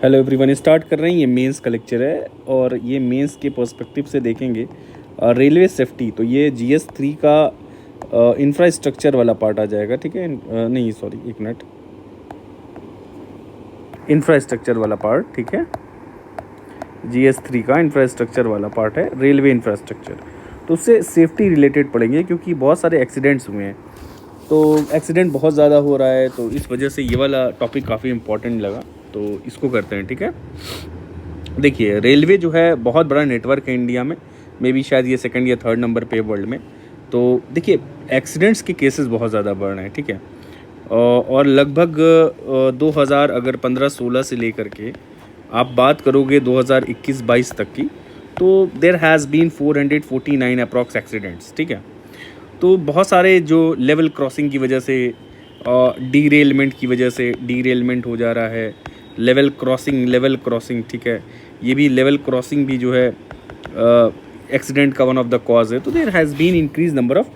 Hello everyone, start कर रहे हैं। ये मेंस का लेक्चर है और ये मेंस के पर्सपेक्टिव से देखेंगे रेलवे सेफ्टी। तो ये GS 3 का इंफ्रास्ट्रक्चर वाला पार्ट आ जाएगा, ठीक है। नहीं सॉरी, एक मिनट, इंफ्रास्ट्रक्चर वाला पार्ट, ठीक है। GS 3 का इंफ्रास्ट्रक्चर वाला पार्ट है रेलवे इंफ्रास्ट्रक्चर। तो उससे सेफ्टी रिलेटेड पढ़ेंगे क्योंकि बहुत सारे एक्सीडेंट्स हुए हैं। तो एक्सीडेंट बहुत ज़्यादा हो रहा है, तो इस वजह से ये वाला टॉपिक काफ़ी इंपॉर्टेंट लगा, तो इसको करते हैं, ठीक है। देखिए, रेलवे जो है बहुत बड़ा नेटवर्क है इंडिया में, मे बी शायद ये सेकंड या थर्ड नंबर पे वर्ल्ड में। तो देखिए, एक्सीडेंट्स के केसेस बहुत ज़्यादा बढ़ रहे हैं, ठीक है। और लगभग 2000 अगर 15-16 से लेकर के आप बात करोगे 2021-22 तक की, तो there has been 449 approx accidents, ठीक है। तो बहुत सारे जो लेवल क्रॉसिंग की वजह से, डीरेलमेंट की वजह से डीरेलमेंट हो जा रहा है। लेवल क्रॉसिंग, ठीक है। ये भी लेवल क्रॉसिंग भी जो है एक्सीडेंट का वन ऑफ द कॉज है। तो there has been increase number of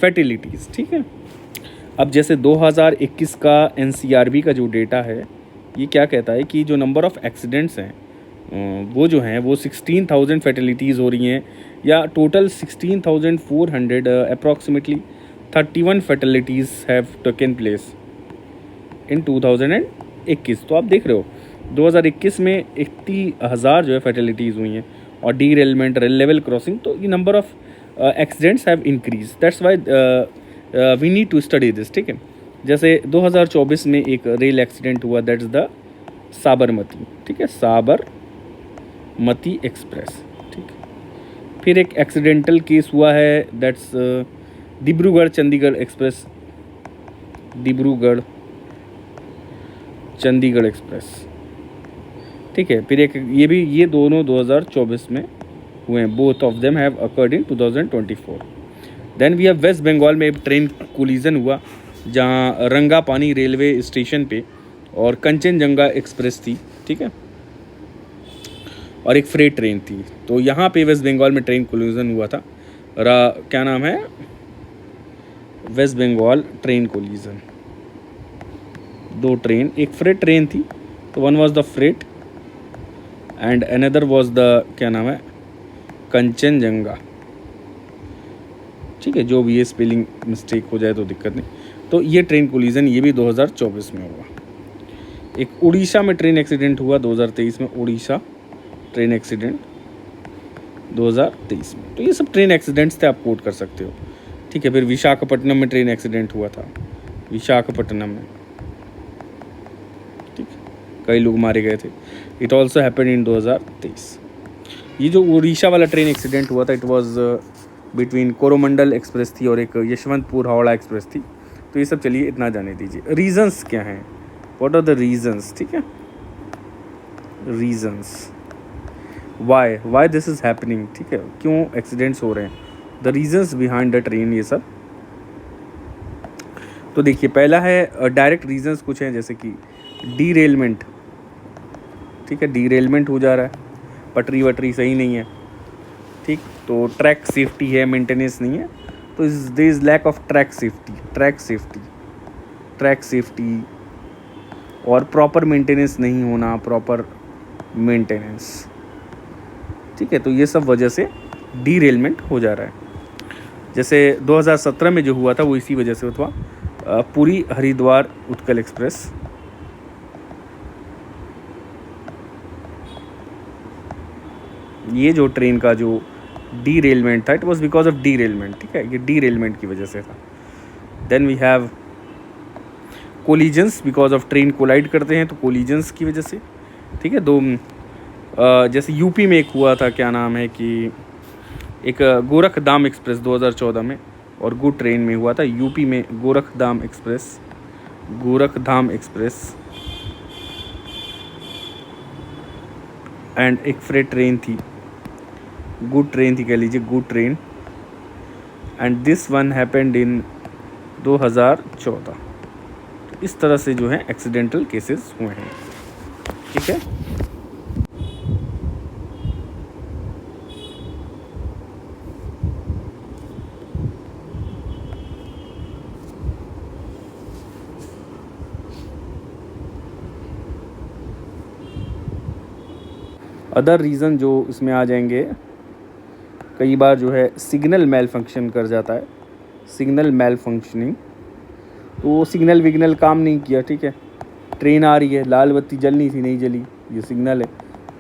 fatalities, ठीक है। अब जैसे 2021 का NCRB का जो डेटा है, ये क्या कहता है कि जो नंबर ऑफ़ एक्सीडेंट्स हैं वो जो हैं वो 16,000 फैटिलिटीज़ हो रही हैं, या total 16,400 approximately 31 fatalities have taken place in 2021। तो आप देख रहे हो 2021 में 80,000 जो है फैटिलिटीज़ हुई हैं, और डीरेलमेंट, लेवल क्रॉसिंग, तो ये number of accidents have increase. That's why we need to study this, ठीक है। जैसे 2024 में एक रेल एक्सीडेंट हुआ, दैट्स द साबरमती, ठीक है, साबरमती एक्सप्रेस, ठीक है। फिर एक एक्सीडेंटल केस हुआ है, that's Dibrugarh Chandigarh express, Dibrugarh Chandigarh express, ठीक है। फिर एक ये दोनों 2024 में हुए हैं। Both of them have occurred in 2024। Then we have West Bengal में एक ट्रेन कोलिजन हुआ, जहां रंगापानी रेलवे स्टेशन पे और कंचनजंगा एक्सप्रेस थी, ठीक है, और एक फ्रेट ट्रेन थी। तो यहाँ पे वेस्ट बंगाल में ट्रेन कोलिजन हुआ था। क्या नाम है, वेस्ट बंगाल ट्रेन कोलिजन। दो ट्रेन, एक फ्रेट ट्रेन थी, तो one was the freight and another was the, क्या नाम है, कंचनजंगा, ठीक है। जो भी ये स्पेलिंग मिस्टेक हो जाए तो दिक्कत नहीं। तो ये ट्रेन कोलिजन ये भी 2024 में हुआ। एक उड़ीसा में ट्रेन एक्सीडेंट हुआ 2023 में, उड़ीसा ट्रेन एक्सीडेंट 2023 में। तो ये सब ट्रेन एक्सीडेंट्स थे, आप कोट कर सकते हो, ठीक है। फिर विशाखापट्टनम में ट्रेन एक्सीडेंट हुआ था, विशाखापट्टनम में, ठीक है, कई लोग मारे गए थे। It also happened in 2023। ये जो उड़ीसा वाला ट्रेन एक्सीडेंट हुआ था, it was between Coromandel express थी और एक यशवंतपुर हावड़ा एक्सप्रेस थी। तो ये सब चलिए इतना जाने दीजिए। रीजंस क्या हैं, व्हाट आर द रीजंस, ठीक है। Reasons why this is happening, ठीक है, क्यों एक्सीडेंट्स हो रहे हैं, the reasons behind the train, ये सब। तो देखिए, पहला है डायरेक्ट रीजंस कुछ हैं, जैसे कि डीरेलमेंट, ठीक है, डीरेलमेंट हो जा रहा है, पटरी वटरी सही नहीं है, ठीक। तो ट्रैक सेफ्टी है, मेंटेनेंस नहीं है, तो there is lack of track safety और प्रॉपर मेंटेनेंस नहीं होना, प्रॉपर मेंटेनेंस, ठीक है। तो ये सब वजह से डीरेलमेंट हो जा रहा है। जैसे 2017 में जो हुआ था वो इसी वजह से हुआ, पुरी हरिद्वार उत्कल एक्सप्रेस, ये जो ट्रेन का जो डीरेलमेंट था, it was because of derailment, ठीक है, ये डीरेलमेंट की वजह से था। Then we have collisions, because of train collide करते हैं, तो कोलिजन्स की वजह से, ठीक है। जैसे यूपी में एक हुआ था, क्या नाम है कि एक गोरखधाम एक्सप्रेस 2014 में, और गुड ट्रेन में हुआ था यूपी में, गोरखधाम एक्सप्रेस एंड एक फ्रेट ट्रेन थी, गुड ट्रेन थी, कह लीजिए good train, and this one happened in 2014। तो इस तरह से जो है एक्सीडेंटल केसेस हुए हैं, ठीक है। अदर रीज़न जो इसमें आ जाएंगे, कई बार जो है सिग्नल मेल फंक्शन कर जाता है, सिग्नल मेल फंक्शनिंग। तो सिग्नल विग्नल काम नहीं किया, ठीक है, ट्रेन आ रही है, लाल बत्ती जलनी थी, नहीं जली, ये सिग्नल है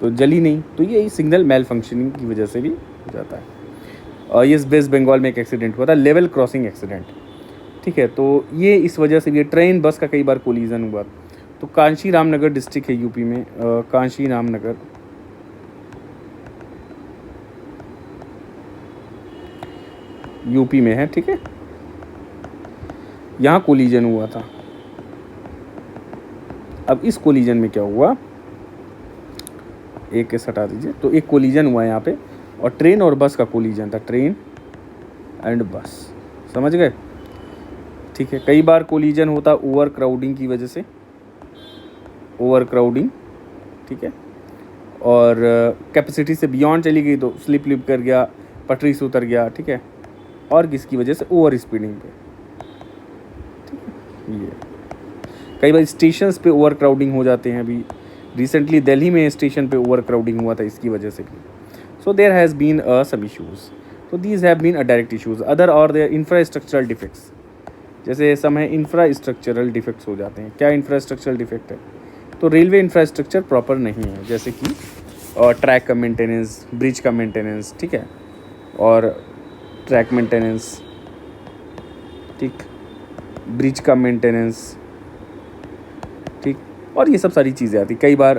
तो जली नहीं, तो ये सिग्नल मेल फंक्शनिंग की वजह से भी हो जाता है। और ये वेस्ट बंगाल में एक एक्सीडेंट हुआ था, लेवल क्रॉसिंग एक्सीडेंट, ठीक है, तो ये इस वजह से भी ट्रेन बस का कई बार कोलिजन हुआ। तो कांशी रामनगर डिस्ट्रिक्ट है यूपी में, कांशी रामनगर, यूपी में है, ठीक है, यहाँ कोलिजन हुआ था। अब इस कोलिजन में क्या हुआ, एक केस हटा दीजिए, तो एक कोलिजन हुआ यहाँ पे और ट्रेन और बस का कोलिजन था, ट्रेन एंड बस, समझ गए, ठीक है। कई बार कोलिजन होता ओवर क्राउडिंग की वजह से, ओवर क्राउडिंग, ठीक है, और कैपेसिटी से बियॉन्ड चली गई तो स्लिप लिप कर गया, पटरी से उतर गया, ठीक है, और किसकी वजह से, ओवर स्पीडिंग पे, ठीक है। ये कई बार स्टेशंस पे ओवर क्राउडिंग हो जाते हैं, अभी रिसेंटली दिल्ली में स्टेशन पे ओवर क्राउडिंग हुआ था इसकी वजह से भी। So there has been some issues, तो these have been direct issues. Other और देयर इंफ्रास्ट्रक्चरल डिफेक्ट्स, जैसे समय इंफ्रास्ट्रक्चरल डिफेक्ट्स हो जाते हैं। क्या इंफ्रास्ट्रक्चरल डिफेक्ट है, तो रेलवे इंफ्रास्ट्रक्चर प्रॉपर नहीं है, जैसे कि ट्रैक का मेंटेनेंस, ब्रिज का मेंटेनेंस, ठीक है, और ट्रैक मेंटेनेंस, ठीक, ब्रिज का मेंटेनेंस, ठीक, और ये सब सारी चीज़ें आती। कई बार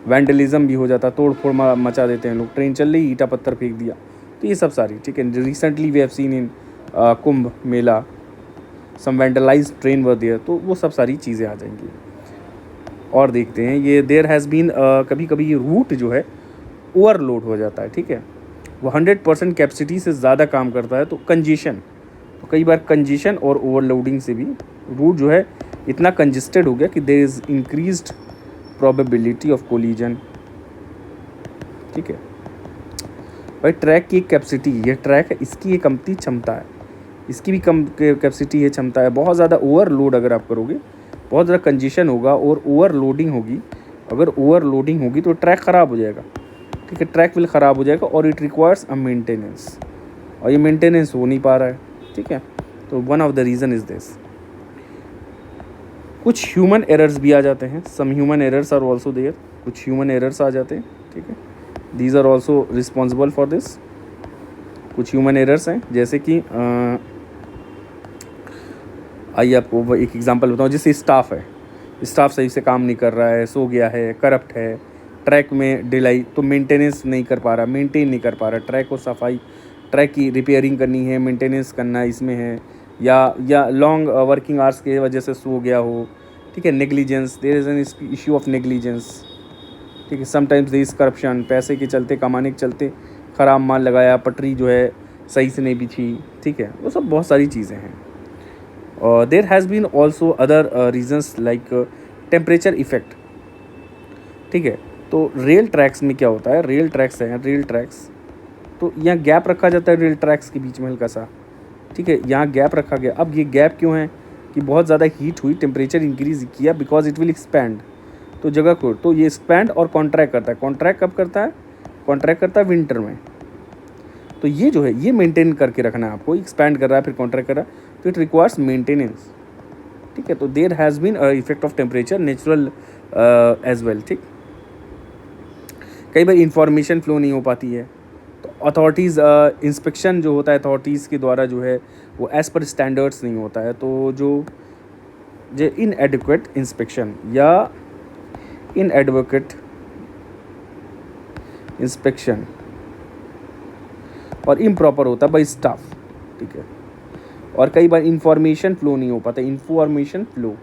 वैंडलिज्म भी हो जाता, तोड़ फोड़ मचा देते हैं लोग, ट्रेन चल रही ईटा पत्थर फेंक दिया, तो ये सब सारी, ठीक है। Recently we have seen in Kumbh Mela some vandalise train were there, तो वो सब सारी चीज़ें आ जाएंगी। और देखते हैं, ये देयर हैज़ बीन कभी कभी ये रूट जो है ओवरलोड हो जाता है, ठीक है, वो 100% कैपेसिटी से ज़्यादा काम करता है, तो कंजेशन, तो कई बार कंजेशन और ओवरलोडिंग से भी रूट जो है इतना कंजेस्टेड हो गया कि there is increased probability of collision, ठीक है। भाई ट्रैक की एक कैपेसिटी, ये ट्रैक है, इसकी एक कमती क्षमता है, इसकी भी कम कैपेसिटी है, क्षमता है। बहुत ज़्यादा ओवरलोड अगर आप करोगे, बहुत ज़्यादा कंजेशन होगा और ओवरलोडिंग होगी, अगर ओवरलोडिंग होगी तो ट्रैक ख़राब हो जाएगा, ठीक है, ट्रैक विल ख़राब हो जाएगा और इट रिक्वायर्स अ मेंटेनेंस, और ये मेंटेनेंस हो नहीं पा रहा है, ठीक है। तो one of the reason is this. कुछ ह्यूमन एरर्स भी आ जाते हैं, some human errors are also there, कुछ ह्यूमन एरर्स आ जाते हैं, ठीक है, these are also responsible for this. कुछ ह्यूमन एरर्स हैं, जैसे कि आइए आपको एक एग्जांपल बताऊं, जैसे स्टाफ है, स्टाफ सही से काम नहीं कर रहा है, सो गया है, करप्ट है, ट्रैक में डिलाई, तो मेंटेनेंस नहीं कर पा रहा, मेंटेन नहीं कर पा रहा, ट्रैक को सफाई, ट्रैक की रिपेयरिंग करनी है, मेंटेनेंस करना इसमें है, या लॉन्ग वर्किंग आवर्स की वजह से सो गया हो, ठीक है, negligence, there is an issue of negligence, ठीक है, समटाइम्स देयर इज करप्शन, पैसे के चलते, कमाने के चलते ख़राब माल लगाया, पटरी जो है सही से नहीं बिछी, ठीक है, वो सब बहुत सारी चीज़ें हैं। और there has been also other reasons like temperature effect, ठीक है। तो रेल ट्रैक्स में क्या होता है, रेल ट्रैक्स हैं, रेल ट्रैक्स, तो यहाँ गैप रखा जाता है रेल ट्रैक्स के बीच में हल्का सा, ठीक है, यहाँ गैप रखा गया। अब ये गैप क्यों है, कि बहुत ज़्यादा हीट हुई, टेम्परेचर इंक्रीज किया, बिकॉज इट विल एक्सपैंड, तो जगह को, तो ये एक्सपैंड और कॉन्ट्रैक्ट करता है। कॉन्ट्रैक्ट कब करता है, कॉन्ट्रैक्ट करता है विंटर में, तो ये जो है ये मेंटेन करके रखना है आपको, एक्सपैंड कर रहा है फिर कॉन्ट्रैक्ट कर रहा है, तो इट रिक्वायर्स मेंटेनेंस, ठीक है। तो there has been effect of temperature natural as well, ठीक। कई बार इंफॉर्मेशन फ्लो नहीं हो पाती है, तो अथॉरिटीज़ इंस्पेक्शन जो होता है अथॉरिटीज़ के द्वारा जो है वो एज़ पर स्टैंडर्ड्स नहीं होता है, तो जो इनएडिक्वेट इंस्पेक्शन या इनएडवोकेट इंस्पेक्शन और इम्प्रॉपर होता है बाई स्टाफ, ठीक है। और कई बार इंफॉर्मेशन फ्लो नहीं हो पाता, इंफॉर्मेशन फ्लो,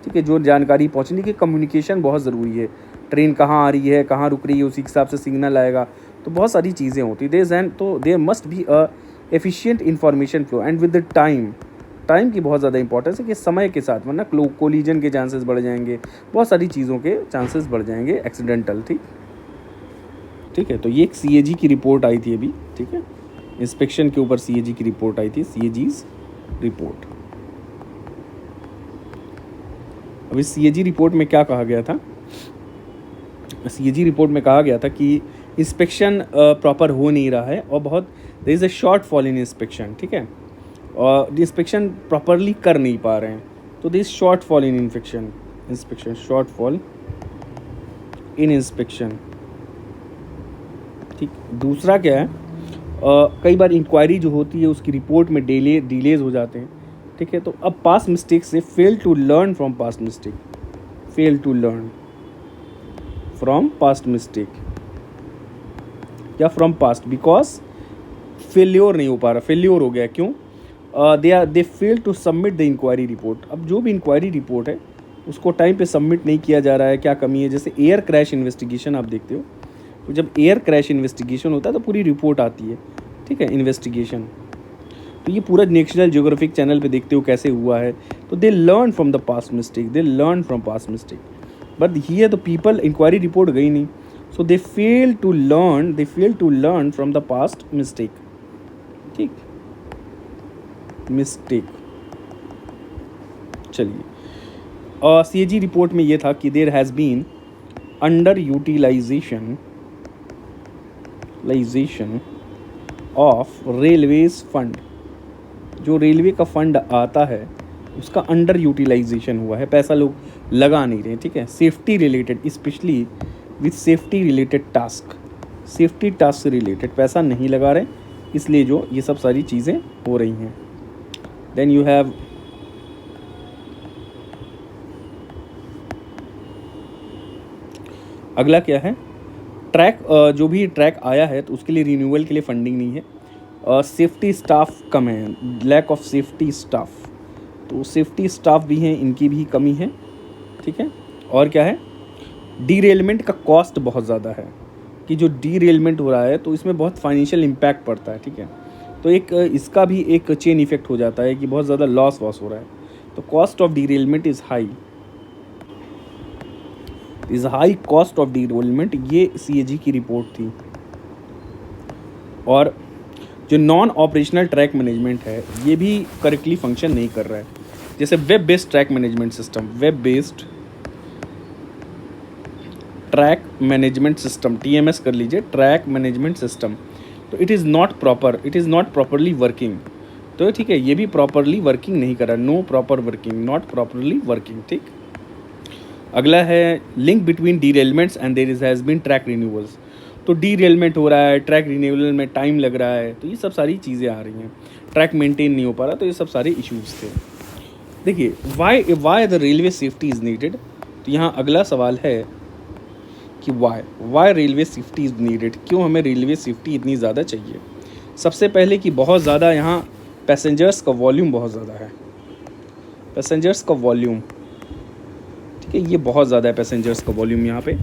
ठीक है, जो जानकारी पहुंचने की कम्युनिकेशन बहुत ज़रूरी है, ट्रेन कहाँ आ रही है, कहाँ रुक रही है, उसी हिसाब से सिग्नल आएगा, तो बहुत सारी चीज़ें होती है, तो there must be a efficient information flow and with the time की बहुत ज़्यादा इंपॉर्टेंस है कि समय के साथ, वरना कोलिजन के चांसेस बढ़ जाएंगे, बहुत सारी चीज़ों के चांसेस बढ़ जाएंगे एक्सीडेंटल, ठीक है। तो ये एक CAG की रिपोर्ट आई थी अभी, ठीक है, इंस्पेक्शन के ऊपर CAG की रिपोर्ट आई थी, CAG's रिपोर्ट। अब इस CAG रिपोर्ट में क्या कहा गया था, सीएजी रिपोर्ट में कहा गया था कि इंस्पेक्शन प्रॉपर हो नहीं रहा है और बहुत there is a shortfall in inspection, ठीक है, और इंस्पेक्शन प्रॉपरली कर नहीं पा रहे हैं, तो this short fall in inspection short fall in inspection. ठीक, दूसरा क्या है, कई बार इंक्वायरी जो होती है उसकी रिपोर्ट में डिलेज हो जाते हैं, ठीक है। तो अब पास्ट मिस्टेक से fail to learn from past mistake, fail to learn from past mistake या फ्रॉम पास्ट, बिकॉज फेल्योर नहीं हो पा रहा, फेल्योर हो गया, क्यों, they fail to submit the inquiry report. अब जो भी इंक्वायरी रिपोर्ट है उसको टाइम पे सबमिट नहीं किया जा रहा है, क्या कमी है। जैसे एयर क्रैश इन्वेस्टिगेशन आप देखते हो, तो जब एयर क्रैश इन्वेस्टिगेशन होता है तो पूरी रिपोर्ट आती है, ठीक है, इन्वेस्टिगेशन, तो ये पूरा नेशनल ज्योग्राफिक चैनल पे देखते हो कैसे हुआ है। तो they learn from the past mistake, they learn from past mistake, but here the people, inquiry report गई नहीं, सो दे fail to learn from the past मिस्टेक, ठीक, मिस्टेक। चलिए, और सीएजी रिपोर्ट में ये था कि there has been underutilization of railways fund, जो रेलवे का फंड आता है उसका अंडर यूटिलाइजेशन हुआ है, पैसा लोग लगा नहीं रहे, ठीक है। Safety related, specially with safety related task, safety task से रिलेटेड पैसा नहीं लगा रहे, इसलिए जो ये सब सारी चीज़ें हो रही हैं। देन यू हैव अगला क्या है, ट्रैक, जो भी ट्रैक आया है तो उसके लिए रिन्यूअल के लिए फंडिंग नहीं है, सेफ्टी स्टाफ कम है, लैक ऑफ सेफ्टी स्टाफ, तो सेफ्टी स्टाफ भी हैं, इनकी भी कमी है, ठीक है। और क्या है, डीरेलमेंट का कॉस्ट बहुत ज़्यादा है, कि जो डीरेलमेंट हो रहा है तो इसमें बहुत फाइनेंशियल इम्पैक्ट पड़ता है, ठीक है। तो एक इसका भी एक चेन इफेक्ट हो जाता है कि बहुत ज़्यादा लॉस हो रहा है, तो cost of derailment is high, high cost of derailment, ये सीएजी की रिपोर्ट थी। और जो नॉन ऑपरेशनल ट्रैक मैनेजमेंट है ये भी करेक्टली फंक्शन नहीं कर रहा है। जैसे web based track management system, web based track management system, TMS कर लीजिए, ट्रैक मैनेजमेंट सिस्टम, तो it is not properly working, तो ठीक है, ये भी प्रॉपरली वर्किंग नहीं कर रहा, no proper working, not properly working, ठीक। अगला है link between derailments and there has been track renewals, तो डीरेलमेंट हो रहा है, ट्रैक रिन्यूअल में टाइम लग रहा है, तो ये सब सारी चीज़ें आ रही हैं, ट्रैक मेंटेन नहीं हो पा रहा, तो ये सब सारे इश्यूज़ थे। देखिए, why the railway safety is needed, तो यहाँ अगला सवाल है कि why railway safety is needed, क्यों हमें रेलवे सेफ्टी इतनी ज़्यादा चाहिए। सबसे पहले कि बहुत ज़्यादा यहाँ पैसेंजर्स का वॉल्यूम बहुत ज़्यादा है, पैसेंजर्स का वॉल्यूम, ठीक है, ये बहुत ज़्यादा है पैसेंजर्स का वॉल्यूम यहाँ पे,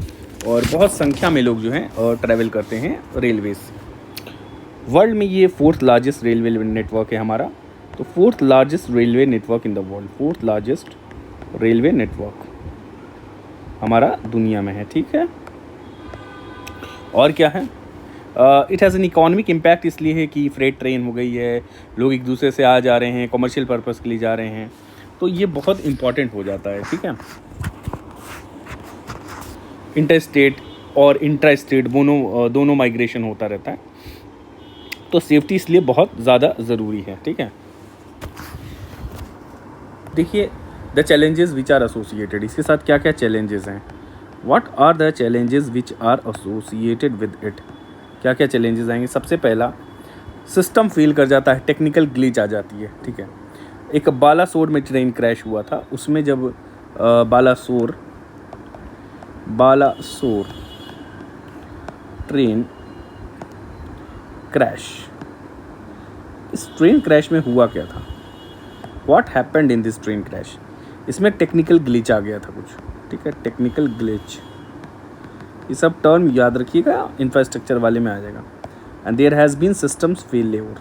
और बहुत संख्या में लोग जो हैं ट्रैवल करते हैं रेलवेज। वर्ल्ड में ये 4th लार्जेस्ट रेलवे नेटवर्क है हमारा, तो 4th largest railway network in the world, 4th largest railway network हमारा दुनिया में है, ठीक है। और क्या है, it has an economic impact, इसलिए है कि फ्रेट ट्रेन हो गई है, लोग एक दूसरे से आ जा रहे हैं, कमर्शियल पर्पज़ के लिए जा रहे हैं, तो ये बहुत इंपॉर्टेंट हो जाता है, ठीक है। इंटर-स्टेट और इंट्रा-स्टेट दोनों माइग्रेशन होता रहता है, तो सेफ्टी इसलिए बहुत ज़्यादा ज़रूरी है, ठीक है। देखिए, the challenges which are associated, इसके साथ क्या क्या चैलेंजेस हैं, what are the challenges which are associated with it, क्या क्या चैलेंजेस आएंगे। सबसे पहला, सिस्टम फेल कर जाता है, टेक्निकल ग्लिच आ जाती है, ठीक है। एक बालासोर में ट्रेन क्रैश हुआ था, उसमें जब बालासोर ट्रेन क्रैश, इस ट्रेन क्रैश में हुआ क्या था, what happened in this train crash, इसमें टेक्निकल ग्लिच आ गया था कुछ, ठीक है, टेक्निकल ग्लिच, ये सब टर्म याद रखिएगा, इंफ्रास्ट्रक्चर वाले में आ जाएगा। And there has been systems failure,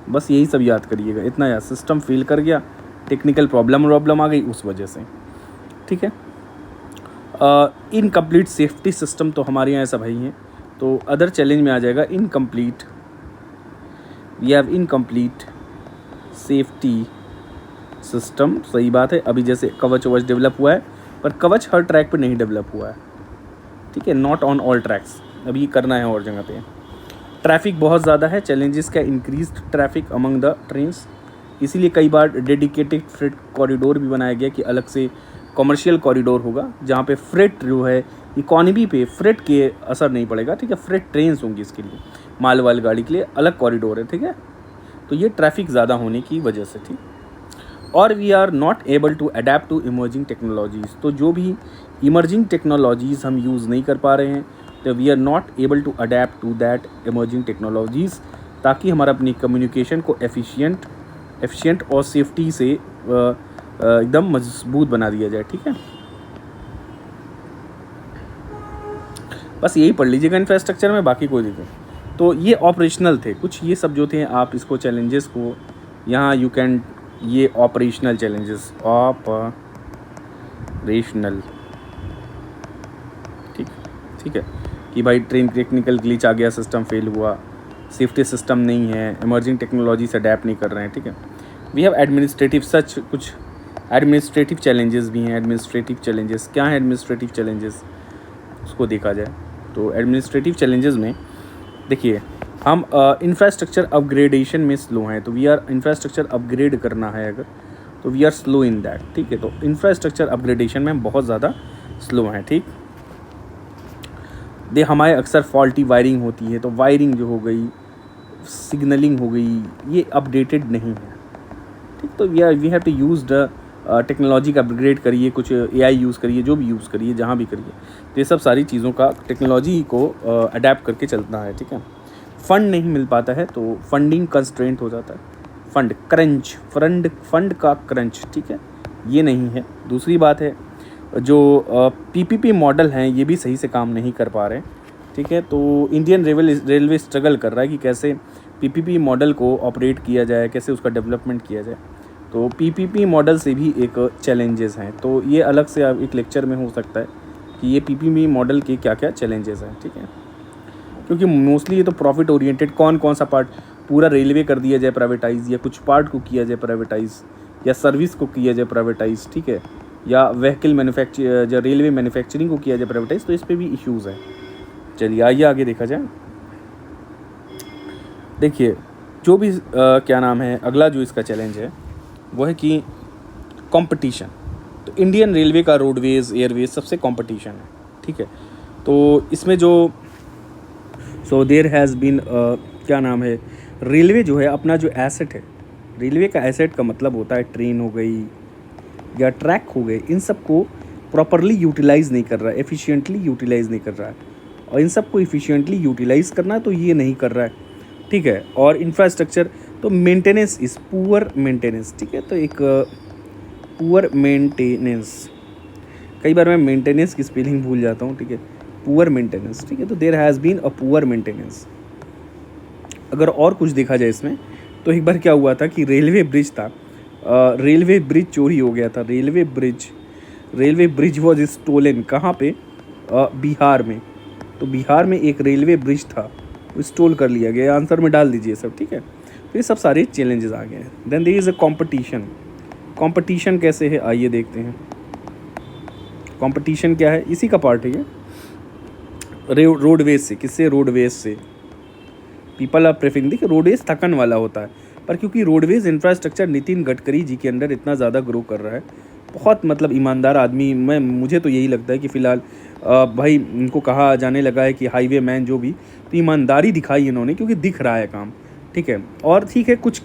बस यही सब याद करिएगा, इतना याद, सिस्टम फेल कर गया, टेक्निकल प्रॉब्लम आ गई उस वजह से, ठीक है। इनकम्प्लीट सेफ्टी सिस्टम, तो हमारे यहाँ ऐसा भाई हैं, तो अदर चैलेंज में आ जाएगा incomplete, we have incomplete safety system, सही बात है। अभी जैसे कवच डेवलप हुआ है, पर कवच हर ट्रैक पे नहीं डेवलप हुआ है, ठीक है, नॉट ऑन ऑल ट्रैक्स, अभी करना है और जगह पे। ट्रैफिक बहुत ज़्यादा है, चैलेंजेस क्या, increased traffic among the trains, इसीलिए कई बार डेडिकेटेड फ्रेट कॉरिडोर भी बनाया गया कि अलग से कमर्शियल कॉरिडोर होगा जहाँ पे फ्रेट जो है इकॉनमी पे फ्रेट के असर नहीं पड़ेगा, ठीक है, फ्रेट ट्रेन्स होंगी इसके लिए, माल वाल गाड़ी के लिए अलग कॉरिडोर है, ठीक है। तो ये ट्रैफिक ज़्यादा होने की वजह से थी। और we are not able to adapt to emerging technologies, तो जो भी इमर्जिंग टेक्नोलॉजीज़ हम यूज़ नहीं कर पा रहे हैं, तो we are not able to adapt to that emerging technologies, ताकि हमारा अपनी कम्युनिकेशन को एफिशिएंट और सेफ्टी से एकदम मजबूत बना दिया जाए, ठीक है। बस यही पढ़ लीजिएगा इंफ्रास्ट्रक्चर में, बाकी कोई दिक्कत। तो ये ऑपरेशनल थे कुछ, ये सब जो थे आप इसको चैलेंजेस को यहाँ यू कैन, ये ऑपरेशनल चैलेंजेस, ऑपरेशनल, ठीक है, कि भाई ट्रेन टेक्निकल ग्लिच आ गया, सिस्टम फेल हुआ, सेफ्टी सिस्टम नहीं है, इमर्जिंग टेक्नोलॉजी से अडेप्ट नहीं कर रहे हैं, ठीक है। वी हैव एडमिनिस्ट्रेटिव, सच कुछ एडमिनिस्ट्रेटिव चैलेंजेस भी हैं। एडमिनिस्ट्रेटिव चैलेंजेस क्या है, एडमिनिस्ट्रेटिव चैलेंजेस उसको देखा जाए तो एडमिनिस्ट्रेटिव चैलेंजेस में देखिए, हम इंफ्रास्ट्रक्चर अपग्रेडेशन में स्लो हैं, तो वी आर इंफ्रास्ट्रक्चर अपग्रेड करना है अगर, तो we are slow in that, ठीक है। तो इंफ्रास्ट्रक्चर अपग्रेडेशन में हम बहुत ज़्यादा स्लो हैं, ठीक। हमारे अक्सर फॉल्टी वायरिंग होती है, तो वायरिंग जो हो गई, सिग्नलिंग हो गई, ये अपडेटेड नहीं है, ठीक। तो we have to use the technology का अपग्रेड करिए, कुछ एआई यूज़ करिए, जो भी यूज़ करिए, जहाँ भी करिए, तो ये सब सारी चीज़ों का टेक्नोलॉजी को अडेप्ट करके चलना है, ठीक है। फंड नहीं मिल पाता है तो फंडिंग कंस्ट्रेंट हो जाता है, फंड क्रंच, फंड का क्रंच, ठीक है, ये नहीं है। दूसरी बात है जो पीपीपी मॉडल हैं ये भी सही से काम नहीं कर पा रहे, ठीक है। तो इंडियन रेलवे स्ट्रगल कर रहा है कि कैसे पीपीपी मॉडल को ऑपरेट किया जाए, कैसे उसका डेवलपमेंट किया जाए। तो पीपीपी मॉडल से भी एक चैलेंजेस हैं, तो ये अलग से एक लेक्चर में हो सकता है कि ये पीपीपी मॉडल के क्या क्या चैलेंजेस हैं, ठीक है। क्योंकि मोस्टली ये तो प्रॉफिट ओरिएंटेड, कौन सा पार्ट पूरा रेलवे कर दिया जाए प्राइवेटाइज, या कुछ पार्ट को किया जाए प्राइवेटाइज, या सर्विस को किया जाए प्राइवेटाइज, ठीक है, या व्हीकल मैन्युफैक्चर या रेलवे मैन्युफैक्चरिंग को किया जाए प्राइवेटाइज, तो इस पर भी इश्यूज़ हैं। चलिए आइए आगे देखा जाए। देखिए जो भी क्या नाम है, अगला जो इसका चैलेंज है वो है कि कंपटीशन। तो इंडियन रेलवे का रोडवेज एयरवेज सबसे कंपटीशन है, ठीक है। तो इसमें जो देयर हैज़ बीन क्या नाम है, रेलवे जो है अपना जो एसेट है, रेलवे का एसेट का मतलब होता है ट्रेन हो गई या ट्रैक हो गए, इन सब को प्रॉपरली यूटिलाइज़ नहीं कर रहा है, एफिशिएंटली यूटिलाइज़ नहीं कर रहा है, और इन सब को एफिशिएंटली यूटिलाइज़ करना तो ये नहीं कर रहा है, ठीक है। और इंफ्रास्ट्रक्चर तो मेंटेनेंस इज़ पुअर मेंटेनेंस, ठीक है। तो एक पुअर मेंटेनेंस, कई बार मैं मेंटेनेंस की स्पेलिंग भूल जाता हूँ, ठीक है, पुअर मेंटेनेंस, ठीक है। तो there has been a poor maintenance. अगर और कुछ देखा जाए इसमें, तो एक बार क्या हुआ था कि रेलवे ब्रिज था, रेलवे ब्रिज चोरी हो गया था, रेलवे ब्रिज वॉज स्टोलन, कहाँ पे, बिहार में। तो बिहार में एक रेलवे ब्रिज था, वो स्टोल कर लिया गया, आंसर में डाल दीजिए सब, ठीक है। तो ये सब सारे चैलेंजेस आ गए हैं। Then there is a competition कैसे है, आइए देखते हैं। कंपटीशन क्या है, इसी का पार्ट है ये, रोडवेज से, किससे, रोडवेज से। पीपल आर प्रेफरिंग, देखिए रोडवेज थकन वाला होता है, पर क्योंकि रोडवेज इंफ्रास्ट्रक्चर नितिन गडकरी जी के अंडर इतना ज़्यादा ग्रो कर रहा है, बहुत मतलब ईमानदार आदमी, मुझे तो यही लगता है कि फ़िलहाल भाई इनको कहा जाने लगा है कि हाईवे मैन जो भी, तो ईमानदारी दिखाई इन्होंने, क्योंकि दिख रहा है काम, ठीक है। और ठीक है कुछ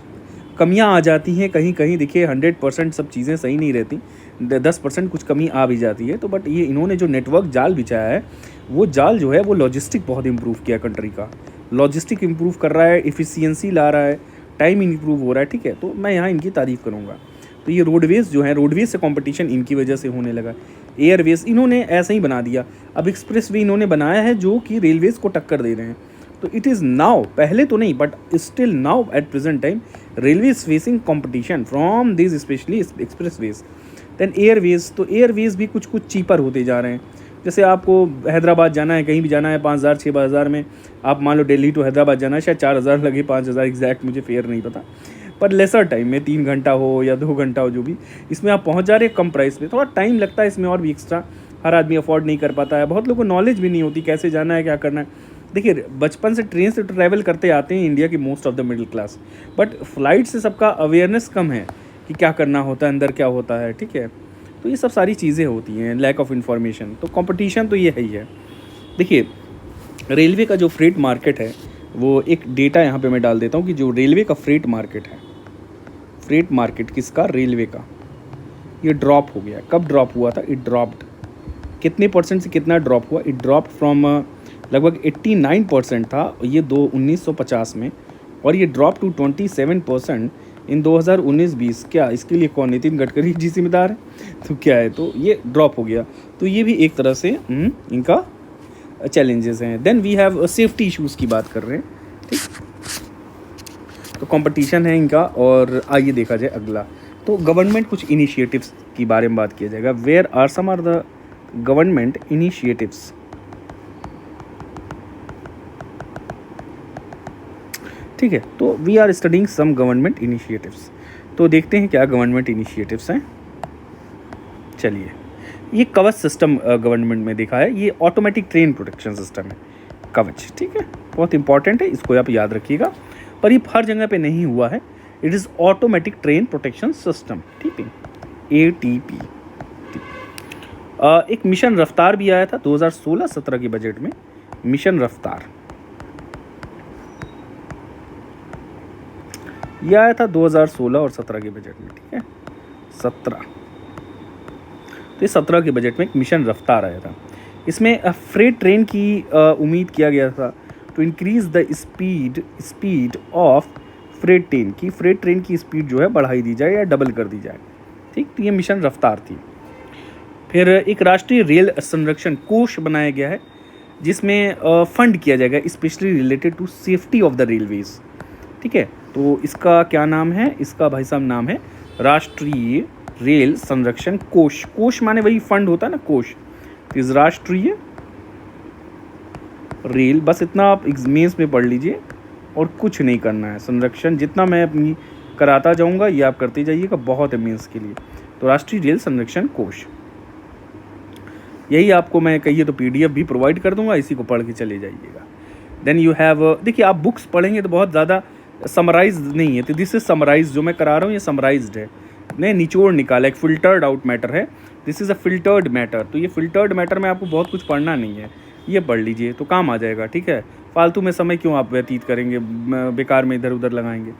कमियां आ जाती हैं कहीं कहीं, देखिए 100% सब चीज़ें सही नहीं रहती, 10% कुछ कमी आ भी जाती है, तो बट ये इन्होंने जो नेटवर्क जाल बिछाया है, वो जाल जो है वो लॉजिस्टिक बहुत इम्प्रूव किया, कंट्री का लॉजिस्टिक इम्प्रूव कर रहा है, इफ़िशियंसी ला रहा है, टाइम इम्प्रूव हो रहा है, ठीक है। तो मैं यहाँ इनकी तारीफ़ करूँगा। तो ये रोडवेज़ जो है, रोडवेज़ से कंपटीशन इनकी वजह से होने लगा। एयरवेज़ इन्होंने ऐसा ही बना दिया, अब एक्सप्रेसवे इन्होंने बनाया है जो कि रेलवेज़ को टक्कर दे रहे हैं। तो इट इज़ नाउ, पहले तो नहीं but still now at present time railway is facing competition from this specially expressways. Than airways, तो एयरवेज़ भी कुछ चीपर होते जा रहे हैं। जैसे आपको हैदराबाद जाना है, कहीं भी जाना है, 5,000 6,000 में, आप मान लो दिल्ली टू हैदराबाद जाना है, शायद 4,000 लगे, 5,000 एग्जैक्ट मुझे फेयर नहीं पता, पर लेसर टाइम में 3 घंटा हो या 2 घंटा हो, जो भी, इसमें आप पहुंच जा रहे हैं कम प्राइस पे। थोड़ा टाइम लगता है इसमें और भी एक्स्ट्रा, हर आदमी अफोर्ड नहीं कर पाता है, बहुत लोगों को नॉलेज भी नहीं होती कैसे जाना है, क्या करना है। देखिए बचपन से ट्रेन से ट्रैवल करते आते हैं इंडिया की most of the middle class, but flight से सबका अवेयरनेस कम है कि क्या करना होता है, अंदर क्या होता है, ठीक है। तो ये सब सारी चीज़ें होती हैं, लैक ऑफ इन्फॉर्मेशन। तो कंपटीशन तो ये है ही है। देखिए रेलवे का जो फ्रेट मार्केट है, वो एक डेटा यहाँ पे मैं डाल देता हूँ कि जो रेलवे का फ्रेट मार्केट है, फ्रेट मार्केट किसका, रेलवे का, ये ड्रॉप हो गया। कब ड्रॉप हुआ था, इट ड्रॉप्ड, कितने परसेंट से कितना ड्रॉप हुआ, इट ड्रॉप फ्रॉम लगभग 89% था ये 1950 में, और ये ड्रॉप टू 27% इन 2019-20। क्या इसके लिए कौन, नितिन गडकरी जी जिम्मेदार है? तो क्या है, तो ये ड्रॉप हो गया। तो ये भी एक तरह से इनका चैलेंजेस हैं। Then we have safety issues की बात कर रहे हैं, ठीक। तो कंपटीशन है इनका। और आइए देखा जाए अगला, तो गवर्नमेंट कुछ इनिशिएटिव्स की बारे में बात किया जाएगा। Where are some are the government initiatives, ठीक है। तो we are studying some government initiatives, तो देखते हैं क्या गवर्नमेंट इनिशिएटिव्स हैं। चलिए, ये कवच सिस्टम गवर्नमेंट में देखा है, ये ऑटोमेटिक ट्रेन प्रोटेक्शन सिस्टम है, कवच, ठीक है। बहुत इंपॉर्टेंट है, इसको आप याद रखिएगा। पर ये हर जगह पे नहीं हुआ है। It is automatic train protection system, ठीक है, ATP। एक मिशन रफ्तार भी आया था 2016-17 के बजट में, मिशन रफ्तार ये आया था 2016 और 17 के बजट में, ठीक है, 17। तो ये 17 के बजट में एक मिशन रफ्तार आया था। इसमें फ्रेट ट्रेन की उम्मीद किया गया था to increase the speed of freight train की, फ्रेट ट्रेन की स्पीड जो है बढ़ाई दी जाए या डबल कर दी जाए, ठीक। तो ये मिशन रफ्तार थी। फिर एक राष्ट्रीय रेल संरक्षण कोष बनाया गया है, जिसमें फंड किया जाएगा specially related to safety of the railways, ठीक है। तो इसका क्या नाम है, इसका भाई साहब नाम है राष्ट्रीय रेल संरक्षण कोष। कोष माने वही फंड होता है ना, कोष। इस राष्ट्रीय रेल, बस इतना आप मेंस में पढ़ लीजिए और कुछ नहीं करना है। संरक्षण जितना मैं अपनी कराता जाऊंगा ये आप करते जाइएगा, बहुत है मेंस के लिए। तो राष्ट्रीय रेल संरक्षण कोष, यही आपको मैं कहिए तो PDF भी प्रोवाइड कर दूंगा, इसी को पढ़ के चले जाइएगा। देन यू हैव, देखिए आप बुक्स पढ़ेंगे तो बहुत ज़्यादा समराइज नहीं है, तो दिस इज समराइज, जो मैं करा रहा हूँ ये समराइज्ड है, ने निचोड़ निकाला, एक फिल्टर्ड आउट मैटर है। This is a filtered matter. तो ये फिल्टर्ड मैटर में आपको बहुत कुछ पढ़ना नहीं है, ये पढ़ लीजिए तो काम आ जाएगा, ठीक है। फालतू में समय क्यों आप व्यतीत करेंगे, बेकार में इधर उधर लगाएंगे,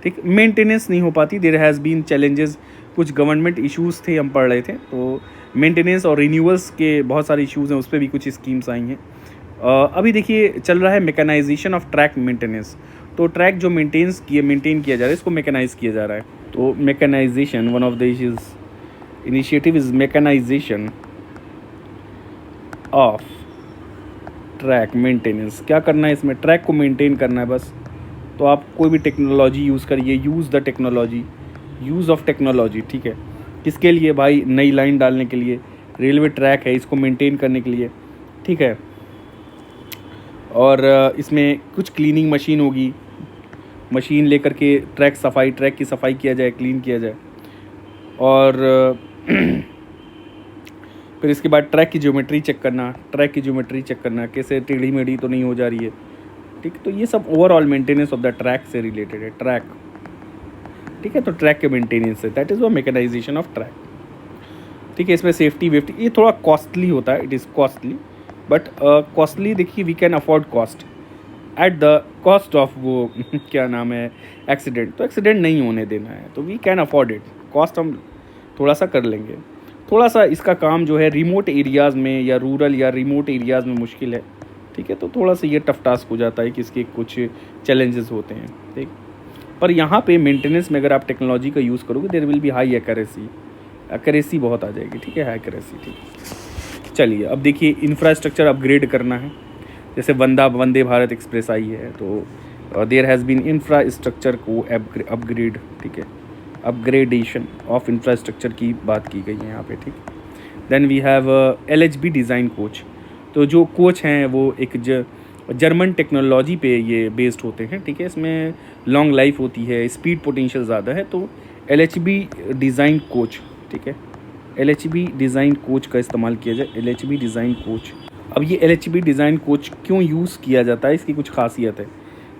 ठीक। मेंटेनेंस नहीं हो पाती, देयर हैज़ बीन चैलेंजेस, कुछ गवर्नमेंट इश्यूज़ थे, हम पढ़ रहे थे। तो मेंटेनेंस और रिन्यूअल्स के बहुत सारे इश्यूज़ हैं, उस पर भी कुछ स्कीम्स आई हैं। अभी देखिए चल रहा है मैकेनाइजेशन ऑफ ट्रैक मेंटेनेंस। तो ट्रैक जो मेंटेन किया जा रहा है, इसको मैकेनाइज किया जा रहा है। तो mechanisation, one of the initiative is mechanisation of track maintenance. क्या करना है इसमें, ट्रैक को मेंटेन करना है बस। तो आप कोई भी टेक्नोलॉजी यूज़ करिए, use the technology, use of technology, ठीक है। किसके लिए भाई, नई लाइन डालने के लिए, रेलवे ट्रैक है इसको मेंटेन करने के लिए, ठीक है। और इसमें कुछ क्लीनिंग मशीन होगी, मशीन लेकर के ट्रैक की सफाई किया जाए, क्लीन किया जाए। और फिर इसके बाद ट्रैक की ज्योमेट्री चेक करना, कैसे टेढ़ी मेढ़ी तो नहीं हो जा रही है, ठीक। तो ये सब overall maintenance of the track से रिलेटेड है, ट्रैक, ठीक है। तो ट्रैक के मेंटेनेंस है, दैट इज़ वो मैकेनाइजेशन ऑफ ट्रैक, ठीक है। इसमें सेफ्टी वेफ्टी ये थोड़ा कॉस्टली होता है, it is costly, but costly देखिए we can afford cost at the cost of वो क्या नाम है, एक्सीडेंट। तो एक्सीडेंट नहीं होने देना है, तो we can afford it, cost हम थोड़ा सा कर लेंगे। थोड़ा सा इसका काम जो है रिमोट एरियाज़ में या रूरल या रिमोट एरियाज़ में मुश्किल है, ठीक है। तो थोड़ा सा ये टफ टास्क हो जाता है कि इसके कुछ चैलेंजेस होते हैं, ठीक। पर यहाँ पे मेंटेनेंस में अगर आप टेक्नोलॉजी का यूज़ करोगे, there will be high accuracy बहुत आ जाएगी, ठीक है, हाई एक्यूरेसी, ठीक। चलिए अब देखिए इंफ्रास्ट्रक्चर अपग्रेड करना है, जैसे वंदे भारत एक्सप्रेस आई है, तो देयर हैज़ बीन इंफ्रास्ट्रक्चर को अपग्रेड, ठीक है, अपग्रेडेशन ऑफ इंफ्रास्ट्रक्चर की बात की गई है यहाँ पे, ठीक। Then we have LHB design coach. तो जो कोच हैं वो एक जर्मन टेक्नोलॉजी पे ये बेस्ड होते हैं, ठीक है। इसमें लॉन्ग लाइफ होती है, स्पीड पोटेंशियल ज़्यादा है, तो LHB डिज़ाइन कोच, ठीक है, LHB डिज़ाइन कोच का इस्तेमाल किया जाए। LHB डिज़ाइन कोच, अब ये LHB डिज़ाइन कोच क्यों यूज़ किया जाता है, इसकी कुछ खासियत है।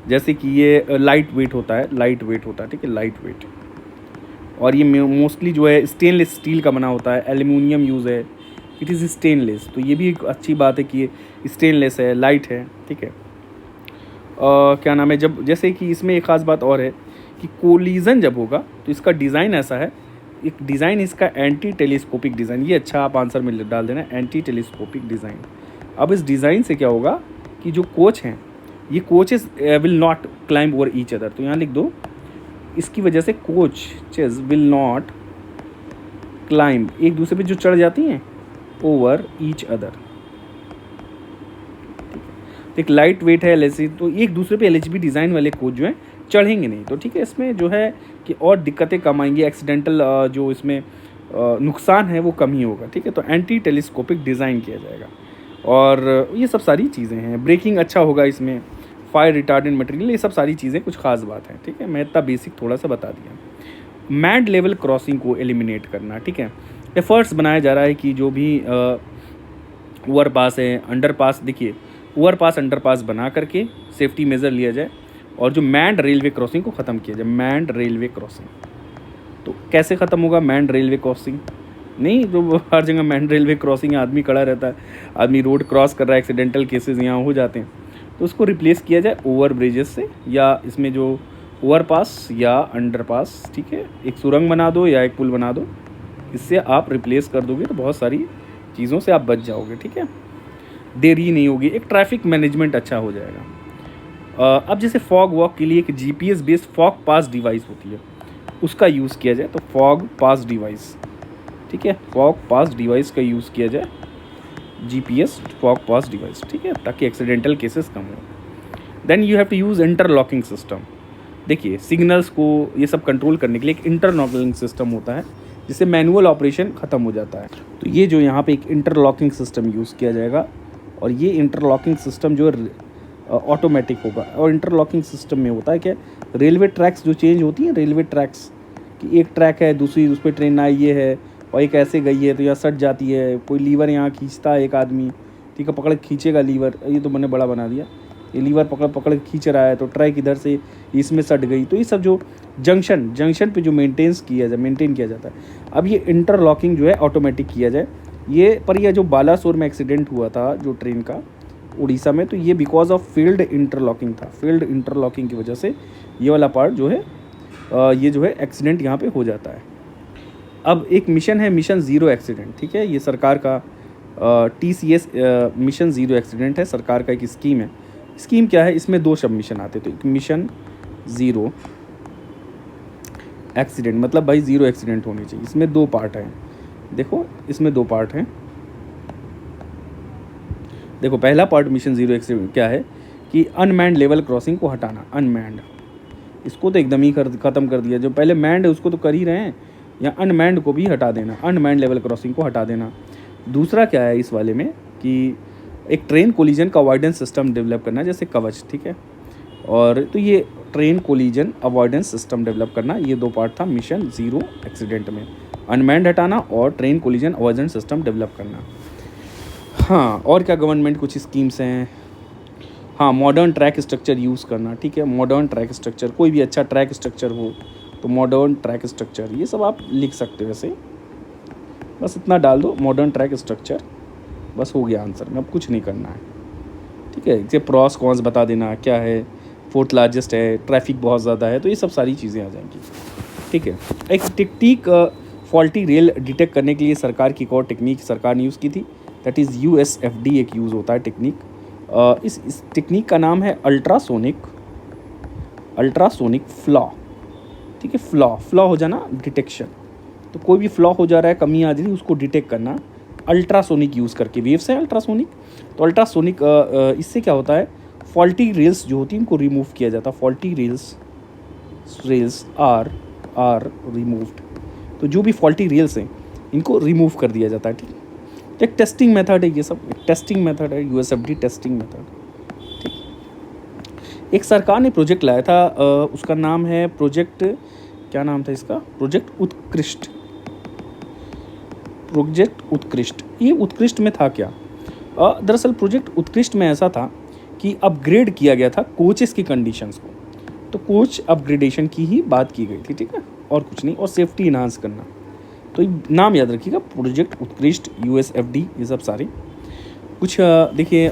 जैसे कि ये लाइट वेट होता है, ठीक है, लाइट वेट। और ये मोस्टली जो है स्टेनलेस स्टील का बना होता है, एल्यूमिनियम यूज़ है, इट इज़ स्टेनलेस। तो ये भी एक अच्छी बात है कि ये स्टेनलेस है, लाइट है, ठीक है। क्या नाम है, जब जैसे कि इसमें एक ख़ास बात और है कि कोलिजन जब होगा तो इसका डिज़ाइन ऐसा है, एक डिज़ाइन इसका एंटी टेलीस्कोपिक डिज़ाइन, ये अच्छा आप आंसर में डाल देना, एंटी टेलीस्कोपिक डिज़ाइन। अब इस डिज़ाइन से क्या होगा कि जो कोच हैं, ये coaches will not climb over each other, तो यहाँ लिख दो, इसकी वजह से कोचेस विल नॉट क्लाइंब, एक दूसरे पे जो चढ़ जाती हैं, ओवर ईच अदर। एक लाइट वेट है LHB, तो एक दूसरे पे LHB डिज़ाइन वाले कोच जो हैं चढ़ेंगे नहीं, तो ठीक है, इसमें जो है कि और दिक्कतें कम आएंगी, एक्सीडेंटल जो इसमें नुकसान है वो कम ही होगा, ठीक है। तो एंटी टेलीस्कोपिक डिज़ाइन किया जाएगा और ये सब सारी चीज़ें हैं। ब्रेकिंग अच्छा होगा इसमें, फायर रिटार्डेंट मटेरियल, ये सब सारी चीज़ें कुछ खास बात है, ठीक है। मैं इतना बेसिक थोड़ा सा बता दिया। मैड लेवल क्रॉसिंग को एलिमिनेट करना, ठीक है। एफर्ट्स बनाया जा रहा है कि जो भी ओवर पास है, अंडर पास, देखिए ओवर पास अंडर पास बना करके सेफ्टी मेज़र लिया जाए और जो मैंड रेलवे क्रॉसिंग को ख़त्म किया जाए। मैंड रेलवे क्रॉसिंग तो कैसे ख़त्म होगा मैंड रेलवे क्रॉसिंग? नहीं, तो हर जगह मैंड रेलवे क्रॉसिंग है, आदमी खड़ा रहता है, आदमी रोड क्रॉस कर रहा है, एक्सीडेंटल केसेस यहाँ हो जाते हैं, तो उसको रिप्लेस किया जाए ओवर ब्रिजेस से, या इसमें जो ओवर पास या अंडर पास, ठीक है, एक सुरंग बना दो या एक पुल बना दो, इससे आप रिप्लेस कर दोगे तो बहुत सारी चीज़ों से आप बच जाओगे, ठीक है। देरी नहीं होगी, एक ट्रैफिक मैनेजमेंट अच्छा हो जाएगा। अब जैसे फॉग वॉक के लिए एक GPS बेस्ड फॉग पास डिवाइस होती है, उसका यूज़ किया जाए, तो फॉग पास डिवाइस, ठीक है, फॉग पास डिवाइस का यूज़ किया जाए, GPS फॉग पास डिवाइस, ठीक है, ताकि एक्सीडेंटल केसेस कम हो। Then you have to use interlocking system. देखिए सिग्नल्स को ये सब कंट्रोल करने के लिए एक इंटरलॉकिंग सिस्टम होता है, जिससे मैनुअल ऑपरेशन ख़त्म हो जाता है। तो ये जो यहाँ पे एक इंटरलॉकिंग सिस्टम यूज़ किया जाएगा, और ये इंटरलॉकिंग सिस्टम जो है ऑटोमेटिक होगा। और इंटरलॉकिंग सिस्टम में होता है क्या, रेलवे ट्रैक्स जो चेंज होती हैं, रेलवे ट्रैक्स कि एक ट्रैक है, दूसरी उस पर ट्रेन आई ये है और एक ऐसे गई है, तो यहाँ सट जाती है, कोई लीवर यहाँ खींचता है एक आदमी, ठीक है, पकड़ खींचेगा लीवर, ये तो मैंने बड़ा बना दिया, ये लीवर पकड़ खींच रहा है, तो ट्रैक इधर से इसमें सट गई, तो ये सब जो जंक्शन पे जो मेंटेन किया जाता है, अब ये इंटरलॉकिंग जो है ऑटोमेटिक किया जाए। ये पर यह जो बालासोर में एक्सीडेंट हुआ था जो ट्रेन का उड़ीसा में, तो ये बिकॉज ऑफ फील्ड इंटरलॉकिंग था। फील्ड इंटरलॉकिंग की वजह से ये वाला पार्ट जो है ये जो है एक्सीडेंट यहाँ पे हो जाता है। अब एक मिशन है, मिशन ज़ीरो एक्सीडेंट, ठीक है, ये सरकार का TCS मिशन ज़ीरो एक्सीडेंट है, सरकार का एक स्कीम है। स्कीम क्या है, इसमें 2 सब मिशन आते, तो एक मिशन ज़ीरो एक्सीडेंट, मतलब भाई ज़ीरो एक्सीडेंट होनी चाहिए। इसमें 2 पार्ट हैं, देखो इसमें 2 पार्ट हैं। देखो पहला पार्ट मिशन ज़ीरो एक्सीडेंट क्या है कि अनमैन्ड लेवल क्रॉसिंग को हटाना। अनमैन्ड इसको तो एकदम ही ख़त्म कर दिया, जो पहले मैंड है उसको तो कर ही रहे हैं, या अनमैन्ड को भी हटा देना, अनमैन्ड लेवल क्रॉसिंग को हटा देना। दूसरा क्या है इस वाले में कि एक ट्रेन कोलिजन का अवॉइडेंस सिस्टम डेवलप करना, जैसे कवच, ठीक है, और तो ये train collision avoidance system develop करना, ये 2 पार्ट था मिशन ज़ीरो एक्सीडेंट में, अनमैन्ड हटाना और train collision avoidance system develop करना। हाँ, और क्या गवर्नमेंट कुछ स्कीम्स हैं, हाँ, मॉडर्न ट्रैक स्ट्रक्चर यूज़ करना, ठीक है, मॉडर्न ट्रैक स्ट्रक्चर, कोई भी अच्छा ट्रैक स्ट्रक्चर हो तो मॉडर्न ट्रैक स्ट्रक्चर, ये सब आप लिख सकते हो वैसे, बस इतना डाल दो मॉडर्न ट्रैक स्ट्रक्चर, बस हो गया आंसर में, अब कुछ नहीं करना है, ठीक है। जैसे प्रॉस कॉन्स बता देना, क्या है, 4th लार्जेस्ट है, ट्रैफिक बहुत ज़्यादा है, तो ये सब सारी चीज़ें आ जाएंगी, ठीक है। एक टेक्निक फॉल्टी रेल डिटेक्ट करने के लिए सरकार की एक और टेक्निक सरकार ने यूज़ की थी, दैट इज़ USFD एक यूज़ होता है टेक्निक। इस टेक्निक का नाम है अल्ट्रासोनिक फ्लॉ, ठीक है, फ्लॉ हो जाना डिटेक्शन, तो कोई भी फ्लॉ हो जा रहा है, कमी आ रही है, उसको डिटेक्ट करना अल्ट्रासोनिक यूज़ करके। वेव्स है अल्ट्रासोनिक, तो अल्ट्रासोनिक इससे क्या होता है, फॉल्टी रेल्स जो होती हैं उनको रिमूव किया जाता है, फॉल्टी रेल्स आर रिमूव्ड, तो जो भी फॉल्टी रेल्स हैं इनको रिमूव कर दिया जाता है, ठीक है। एक टेस्टिंग मेथड है, ये सब एक टेस्टिंग मेथड है, USFD टेस्टिंग मेथड, ठीक। एक सरकार ने प्रोजेक्ट लाया था, उसका नाम है प्रोजेक्ट, क्या नाम था इसका, प्रोजेक्ट उत्कृष्ट, प्रोजेक्ट उत्कृष्ट, ये उत्कृष्ट में था क्या? दरअसल प्रोजेक्ट उत्कृष्ट में ऐसा था कि अपग्रेड किया गया था कोचेस की कंडीशंस को, तो कोच अपग्रेडेशन की ही बात की गई थी, ठीक है, और कुछ नहीं, और सेफ्टी इन्हांस करना। तो नाम याद रखिएगा, प्रोजेक्ट उत्कृष्ट, USFD, ये सब सारे कुछ देखिए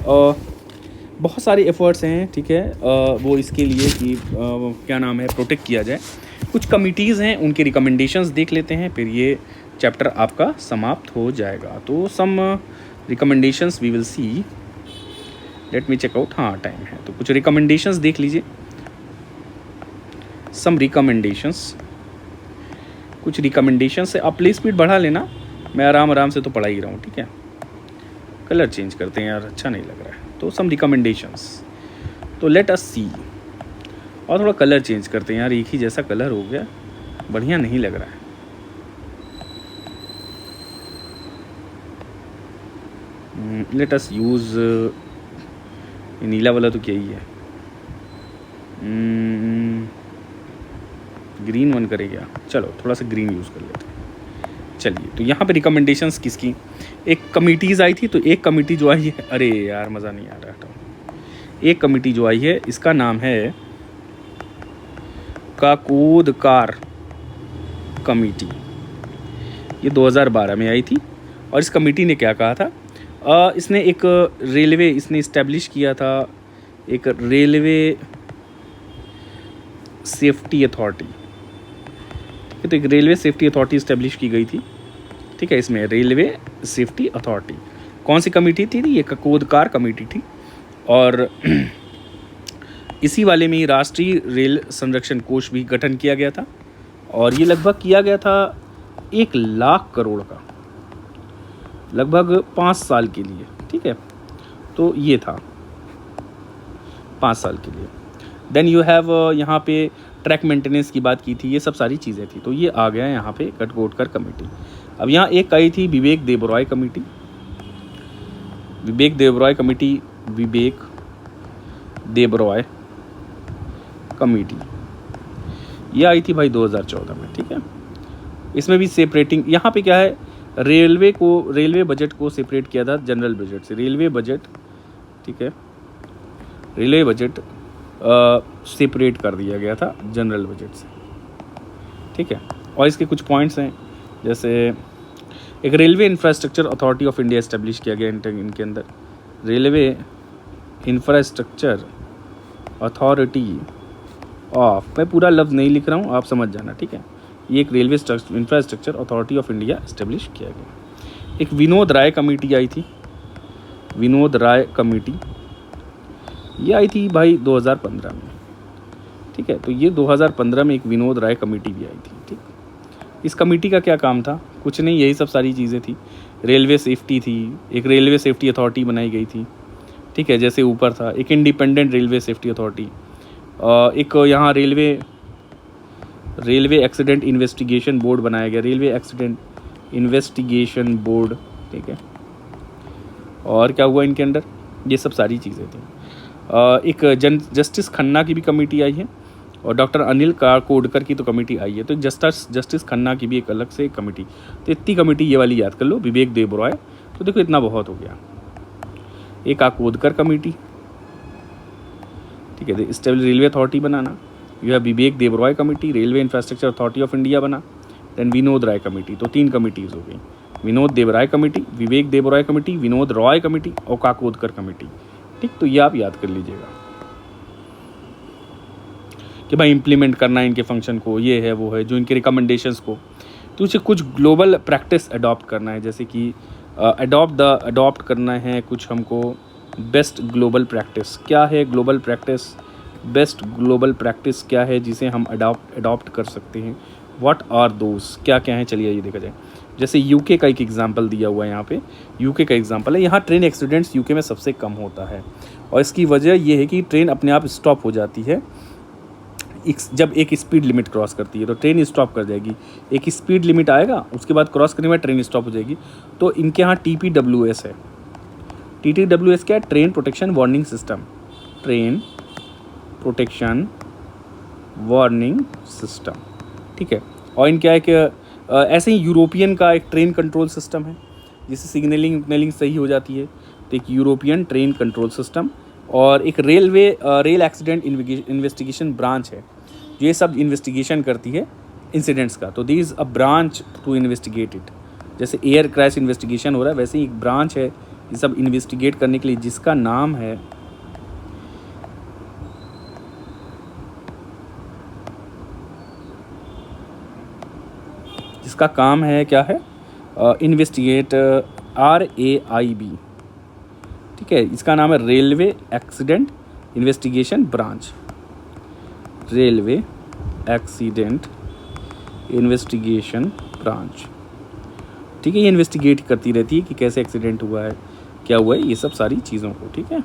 बहुत सारे एफर्ट्स हैं, ठीक है, वो इसके लिए कि क्या नाम है, प्रोटेक्ट किया जाए। कुछ कमिटीज़ हैं, उनके रिकमेंडेशंस देख लेते हैं, फिर ये चैप्टर आपका समाप्त हो जाएगा। तो some recommendations we will see, let me check out, हाँ टाइम है, तो कुछ रिकमेंडेशंस देख लीजिए। सम रिकमेंडेशंस, कुछ रिकमेंडेशंस से आप प्ले स्पीड बढ़ा लेना, मैं आराम से तो पढ़ा ही रहा हूँ, ठीक है। कलर चेंज करते हैं यार, अच्छा नहीं लग रहा है। तो सम रिकमेंडेशंस, तो लेट अस सी, और थोड़ा कलर चेंज करते हैं यार, एक ही जैसा कलर हो गया, बढ़िया नहीं लग रहा है। लेट अस यूज़, नीला वाला तो क्या ही है, ग्रीन वन करेगा, चलो थोड़ा सा ग्रीन यूज़ कर लेते हैं। चलिए, तो यहाँ पे रिकमेंडेशंस किसकी, एक कमिटीज़ आई थी, तो एक कमिटी जो आई है, अरे यार मज़ा नहीं आ रहा था, एक कमिटी जो आई है इसका नाम है काकोदकार कमेटी, ये 2012 में आई थी। और इस कमेटी ने क्या कहा था, इसने एक रेलवे, इसने इस्टेब्लिश किया था एक रेलवे सेफ्टी अथॉरिटी, ठीक है, तो एक रेलवे सेफ्टी अथॉरिटी इस्टेब्लिश की गई थी, ठीक है। इसमें रेलवे सेफ्टी अथॉरिटी, कौन सी कमेटी थी? ये काकोदकार कमेटी थी। और इसी वाले में ही राष्ट्रीय रेल संरक्षण कोष भी गठन किया गया था, और ये लगभग किया गया था 1 लाख करोड़ का, लगभग 5 साल के लिए, ठीक है। तो ये था 5 साल के लिए। देन यू हैव यहाँ पे ट्रैक मेंटेनेंस की बात की थी, ये सब सारी चीज़ें थी, तो ये आ गया यहाँ पे काकोदकर कमेटी। अब यहाँ एक आई थी विवेक देबरॉय कमेटी, विवेक देबरॉय कमेटी, विवेक देबरॉय कमेटी, ये आई थी भाई 2014 में, ठीक है। इसमें भी सेपरेटिंग, यहाँ पे क्या है, रेलवे बजट को सेपरेट किया था जनरल बजट से, रेलवे बजट, ठीक है, रेलवे बजट सेपरेट कर दिया गया था जनरल बजट से, ठीक है। और इसके कुछ पॉइंट्स हैं, जैसे एक railway infrastructure authority of India establish किया गया इनके अंदर, रेलवे इंफ्रास्ट्रक्चर अथॉरिटी ऑफ, मैं पूरा लफ्ज़ नहीं लिख रहा हूँ, आप समझ जाना, ठीक है। ये एक railway infrastructure authority of India establish किया गया। एक विनोद राय कमेटी आई थी, विनोद राय कमेटी, ये आई थी भाई 2015 में, ठीक है। तो ये 2015 में एक विनोद राय कमेटी भी आई थी, ठीक। इस कमेटी का क्या काम था? कुछ नहीं, यही सब सारी चीज़ें थी। रेलवे सेफ्टी थी, एक रेलवे सेफ्टी अथॉरिटी बनाई गई थी, ठीक है, जैसे ऊपर था, एक इंडिपेंडेंट रेलवे सेफ्टी अथॉरिटी, एक यहाँ रेलवे एक्सीडेंट इन्वेस्टिगेशन बोर्ड बनाया गया, रेलवे एक्सीडेंट इन्वेस्टिगेशन बोर्ड, ठीक है। और क्या हुआ इनके अंदर, ये सब सारी चीज़ें थी। एक जस्टिस खन्ना की भी कमेटी आई है, और डॉक्टर अनिल काकोडकर की तो कमेटी आई है। तो जस्टिस खन्ना की भी एक अलग से कमेटी, तो इतनी कमेटी ये वाली याद कर लो, विवेक देबरॉय, तो देखो इतना बहुत हो गया। एक काकोदकर कमेटी, ठीक है, स्टेबल रेलवे अथॉरिटी बनाना, यह Vivek Debroy committee, railway infrastructure authority of India बना, देन विनोद राय कमेटी, तो 3 कमेटीज़ हो गई, Vinod Debroy committee, Vivek Debroy committee, Vinod Roy committee और काकोदकर कमेटी, ठीक। तो ये आप याद कर लीजिएगा कि भाई इम्प्लीमेंट करना है इनके फंक्शन को, ये है वो है, जो इनके रिकमेंडेशंस को, तो उसे कुछ ग्लोबल प्रैक्टिस अडॉप्ट करना है, जैसे कि अडॉप्ट करना है कुछ हमको बेस्ट ग्लोबल प्रैक्टिस। क्या है global practice? Best global practice क्या है जिसे हम अडॉप्ट कर सकते हैं? व्हाट आर दोस, क्या क्या है? चलिए ये देखा जाए। जैसे यूके का एक एग्जांपल दिया हुआ है यहाँ पे, यूके का एग्जांपल है, यहाँ ट्रेन एक्सीडेंट्स यूके में सबसे कम होता है, और इसकी वजह ये है कि ट्रेन अपने आप स्टॉप हो जाती है जब एक स्पीड लिमिट क्रॉस करती है, तो ट्रेन स्टॉप कर जाएगी। एक स्पीड लिमिट आएगा, उसके बाद क्रॉस करने में ट्रेन स्टॉप हो जाएगी। तो इनके यहाँ TPWS है। TPWS क्या है? Train protection warning system, train protection warning system, ठीक है। और इनका एक ऐसे ही यूरोपियन का एक ट्रेन कंट्रोल सिस्टम है जिससे सिग्नलिंग सही हो जाती है, तो एक यूरोपियन ट्रेन कंट्रोल सिस्टम। और एक रेल एक्सीडेंट इन्वेस्टिगेशन ब्रांच है जो ये सब इन्वेस्टिगेशन करती है इंसिडेंट्स का, तो this a branch to investigate it. जैसे एयर क्रैश इन्वेस्टिगेशन हो रहा है वैसे ही एक ब्रांच है ये सब इन्वेस्टिगेट करने के लिए, जिसका नाम है जिसका काम है क्या है, इन्वेस्टिगेट, RAIB, ठीक है। इसका नाम है railway accident investigation branch, railway accident investigation branch, ठीक है। ये इन्वेस्टिगेट करती रहती है कि कैसे एक्सीडेंट हुआ है, क्या हुआ है, ये सब सारी चीज़ों को, ठीक है।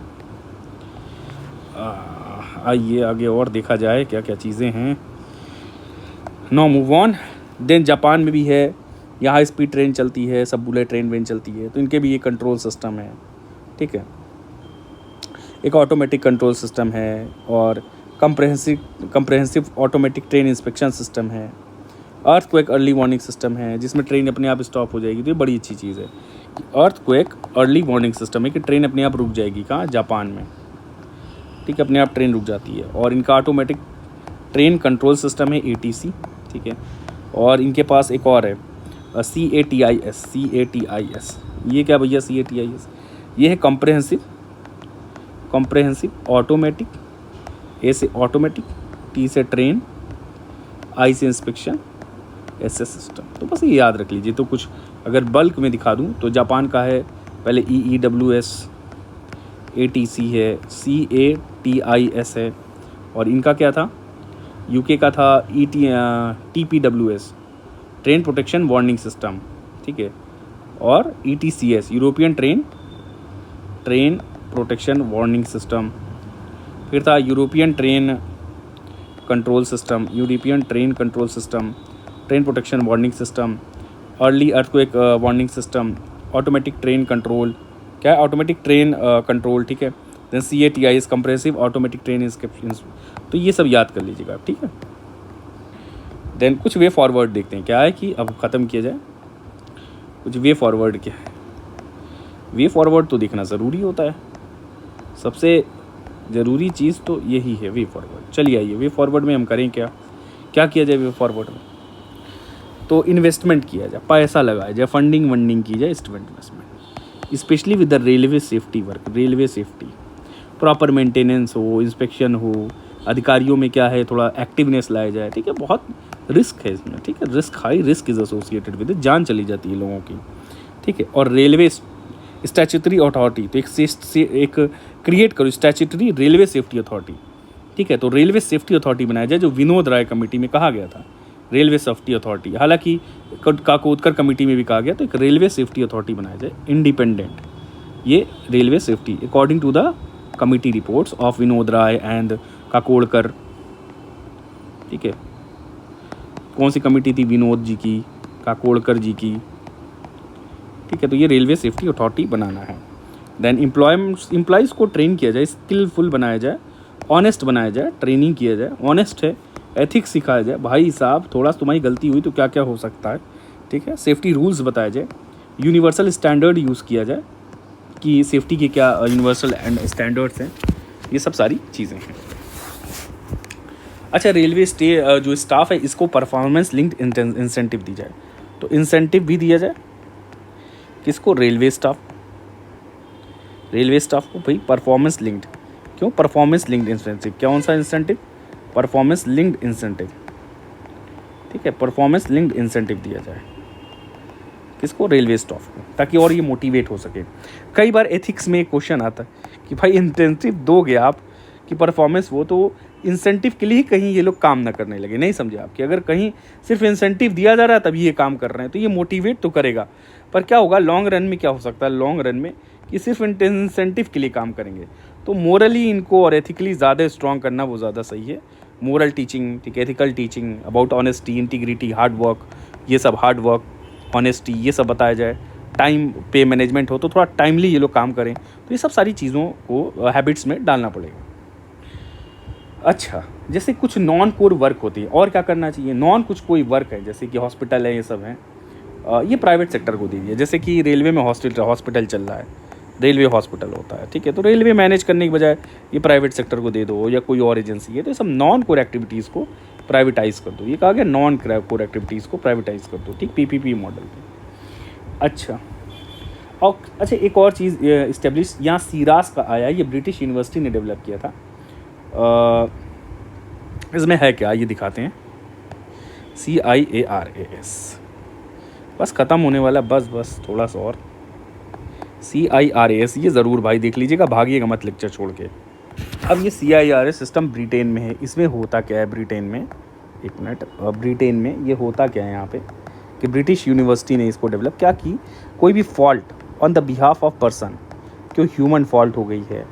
आइए आगे और देखा जाए क्या क्या चीज़ें हैं। No move on. Then Japan में भी है, यहाँ हाई स्पीड ट्रेन चलती है, सब बुलेट ट्रेन वेन चलती है, तो इनके भी ये कंट्रोल सिस्टम है, ठीक है। एक ऑटोमेटिक कंट्रोल सिस्टम है और comprehensive automatic train inspection system है। अर्थक्वेक अर्ली वार्निंग सिस्टम है जिसमें ट्रेन अपने आप स्टॉप हो जाएगी, तो ये बड़ी अच्छी चीज़ है। अर्थक्वेक अर्ली वार्निंग सिस्टम है कि ट्रेन अपने आप रुक जाएगी, कहाँ, जापान में, ठीक है, अपने आप ट्रेन रुक जाती है। और इनका ऑटोमेटिक ट्रेन कंट्रोल सिस्टम है ATC, ठीक है। और इनके पास एक और है CATIS। ये क्या भैया CATIS? ये है कॉम्प्रहेंसिव ऑटोमेटिक, A से ऑटोमेटिक, T से ट्रेन, I से इंस्पेक्शन, S से सिस्टम। तो बस ये याद रख लीजिए। तो कुछ अगर बल्क में दिखा दूँ तो जापान का है पहले EEWS, ATC है, CATIS है, और इनका क्या था, UK का था TPWS, train protection warning system, ठीक है। और ETCS, European train protection warning system. फिर था European train control system, train protection warning system, early earthquake warning system, automatic train control, क्या है, ऑटोमेटिक ट्रेन कंट्रोल, ठीक है। Then CATIS, comprehensive automatic train inspection. तो ये सब याद कर लीजिएगा, ठीक है। देन कुछ वे फॉरवर्ड देखते हैं, क्या है कि अब ख़त्म किया जाए, कुछ वे फॉरवर्ड क्या है। वे फॉरवर्ड तो देखना ज़रूरी होता है, सबसे ज़रूरी चीज़ तो यही है वे फॉरवर्ड। चलिए आइए वे फॉरवर्ड में हम करें क्या किया जाए वे फॉरवर्ड में। तो इन्वेस्टमेंट किया जाए, पैसा लगाया जाए, फंडिंग की जाए, investment, specially with the railway safety work, railway safety, proper maintenance हो, इंस्पेक्शन हो, अधिकारियों में क्या है थोड़ा एक्टिवनेस लाया जाए, ठीक है। बहुत रिस्क है इसमें, ठीक है, high risk is associated with, जान चली जाती है लोगों की, ठीक है। और रेलवे स्टैच्यूटरी अथॉरिटी, तो एक क्रिएट करो स्टैच्यूटरी रेलवे सेफ्टी अथॉरिटी, ठीक है। तो रेलवे सेफ्टी अथॉरिटी बनाया जाए, जो विनोद राय कमेटी में कहा गया था, रेलवे सेफ्टी अथॉरिटी, हालांकि काकोदकर कमेटी में भी कहा गया, तो एक रेलवे सेफ्टी अथॉरिटी बनाया जाए इंडिपेंडेंट, ये railway safety according to the committee reports of Vinod Rai and Kakodkar, ठीक है। कौन सी कमेटी थी, विनोद जी की, काकोडकर जी की, ठीक है। तो ये रेलवे सेफ्टी अथॉरिटी बनाना है। देन एम्प्लॉयज़ को ट्रेन किया जाए, स्किलफुल बनाया जाए, ऑनेस्ट बनाया जाए, ट्रेनिंग किया जाए, ऑनेस्ट है, एथिक्स सिखाया जाए, भाई साहब थोड़ा तुम्हारी गलती हुई तो क्या क्या हो सकता है, ठीक है। सेफ्टी रूल्स बताया जाए, यूनिवर्सल स्टैंडर्ड यूज़ किया जाए कि सेफ्टी के क्या यूनिवर्सल एंड स्टैंडर्ड्स हैं, ये सब सारी चीज़ें हैं। अच्छा, रेलवे जो स्टाफ है इसको परफॉर्मेंस लिंक्ड इंसेंटिव दी जाए, तो इंसेंटिव भी दिया जाए किसको, रेलवे स्टाफ को भाई परफॉर्मेंस लिंक्ड, क्यों परफॉर्मेंस लिंक्ड इंसेंटिव, कौन सा इंसेंटिव, परफॉर्मेंस लिंक्ड इंसेंटिव, ठीक है। परफॉर्मेंस लिंक्ड इंसेंटिव दिया जाए किसको, रेलवे स्टाफ को, ताकि और ये मोटिवेट हो सके। कई बार एथिक्स में एक क्वेश्चन आता है कि भाई इंसेंटिव दोगे आप कि परफॉर्मेंस वो, तो इंसेंटिव के लिए ही कहीं ये लोग काम ना करने लगे, नहीं समझे आप, कि अगर कहीं सिर्फ इंसेंटिव दिया जा रहा है तभी ये काम कर रहे हैं, तो ये मोटिवेट तो करेगा, पर क्या होगा लॉन्ग रन में, क्या हो सकता है लॉन्ग रन में कि सिर्फ इंसेंटिव के लिए काम करेंगे, तो मोरली इनको और एथिकली ज़्यादा स्ट्रॉन्ग करना वो ज़्यादा सही है। मोरल टीचिंग, ठीक, ethical teaching about honesty, integrity, hard work, ये सब हार्ड वर्क, ऑनेस्टी, ये सब बताया जाए, टाइम पे मैनेजमेंट हो तो थोड़ा टाइमली ये लोग काम करें, तो ये सब सारी चीज़ों को हैबिट्स में डालना पड़ेगा। अच्छा, जैसे कुछ नॉन कोर वर्क होती है, और क्या करना चाहिए, नॉन कुछ कोई वर्क है जैसे कि हॉस्पिटल है, ये सब है, ये प्राइवेट सेक्टर को दीजिए। जैसे कि रेलवे में हॉस्पिटल चल रहा है, रेलवे हॉस्पिटल होता है, ठीक है, तो रेलवे मैनेज करने की बजाय ये प्राइवेट सेक्टर को दे दो, या कोई और एजेंसी है, तो ये सब नॉन कोर एक्टिविटीज़ को प्राइवेटाइज कर दो। ये कहा गया नॉन कोर एक्टिविटीज़ को प्राइवेटाइज कर दो, ठीक, पीपीपी मॉडल पे। अच्छा, और अच्छा एक और चीज़ इस्टेब्लिश यहाँ सीरास का आया, ये ब्रिटिश यूनिवर्सिटी ने डेवलप किया था। इसमें है क्या, ये दिखाते हैं, CIARAS, बस ख़त्म होने वाला, बस थोड़ा सा और, CIRAS, ये ज़रूर भाई देख लीजिएगा, भागिएगा मत लेक्चर छोड़ के। अब ये CIRAS सिस्टम ब्रिटेन में है। इसमें होता क्या है ब्रिटेन में, एक मिनट, ब्रिटेन में ये होता क्या है यहाँ पे, कि ब्रिटिश यूनिवर्सिटी ने इसको डेवलप क्या की, कोई भी fault on the behalf of person, क्यों ह्यूमन फॉल्ट हो गई है,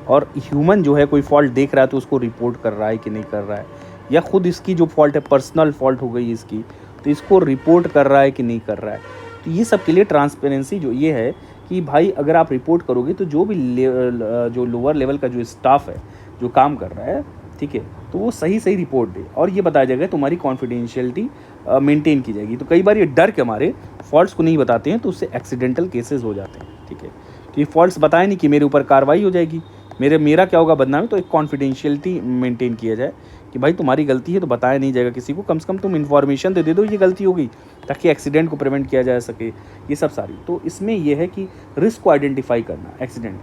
और ह्यूमन जो है कोई फॉल्ट देख रहा है तो उसको रिपोर्ट कर रहा है कि नहीं कर रहा है, या खुद इसकी जो फॉल्ट है पर्सनल फॉल्ट हो गई इसकी, तो इसको रिपोर्ट कर रहा है कि नहीं कर रहा है। तो ये सब के लिए ट्रांसपेरेंसी जो ये है कि भाई अगर आप रिपोर्ट करोगे तो जो भी जो लोअर लेवल का जो स्टाफ है जो काम कर रहा है, ठीक है, तो वो सही रिपोर्ट दे, और ये बताया जाएगा, तुम्हारी कॉन्फिडेंशियलिटी मेंटेन की जाएगी। तो कई बार ये डर के हमारे फॉल्ट्स को नहीं बताते हैं, तो उससे एक्सीडेंटल केसेस हो जाते हैं, ठीक है। तो ये फॉल्ट्स बताए नहीं कि मेरे ऊपर कार्रवाई हो जाएगी, मेरा क्या होगा बदनामी, तो एक कॉन्फिडेंशियलिटी मेंटेन किया जाए कि भाई तुम्हारी गलती है तो बताया नहीं जाएगा किसी को, कम से कम तुम इन्फॉर्मेशन तो दे दो ये गलती हो गई, ताकि एक्सीडेंट को प्रिवेंट किया जा सके, ये सब सारी। तो इसमें यह है कि रिस्क को आइडेंटिफाई करना, एक्सीडेंट,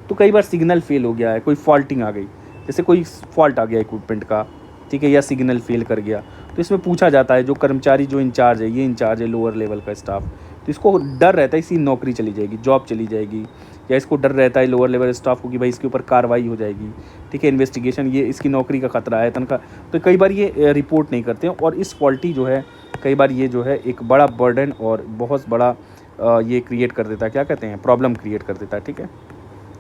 तो कई बार सिग्नल फेल हो गया है, कोई फॉल्टिंग आ गई, जैसे कोई फॉल्ट आ गया इक्विपमेंट का, ठीक है, या सिग्नल फेल कर गया, तो इसमें पूछा जाता है जो कर्मचारी जो इंचार्ज है, ये इंचार्ज है लोअर लेवल का स्टाफ, तो इसको डर रहता है इसी नौकरी चली जाएगी, जॉब चली जाएगी, या इसको डर रहता है लोअर लेवल स्टाफ को कि भाई इसके ऊपर कार्रवाई हो जाएगी, ठीक है, इन्वेस्टिगेशन, ये इसकी नौकरी का खतरा है, तनख्वाह, तो कई बार ये रिपोर्ट नहीं करते हैं, और इस क्वालिटी जो है कई बार ये जो है एक बड़ा बर्डन और बहुत बड़ा ये क्रिएट कर देता है, क्या कहते हैं, प्रॉब्लम क्रिएट कर देता है, ठीक है,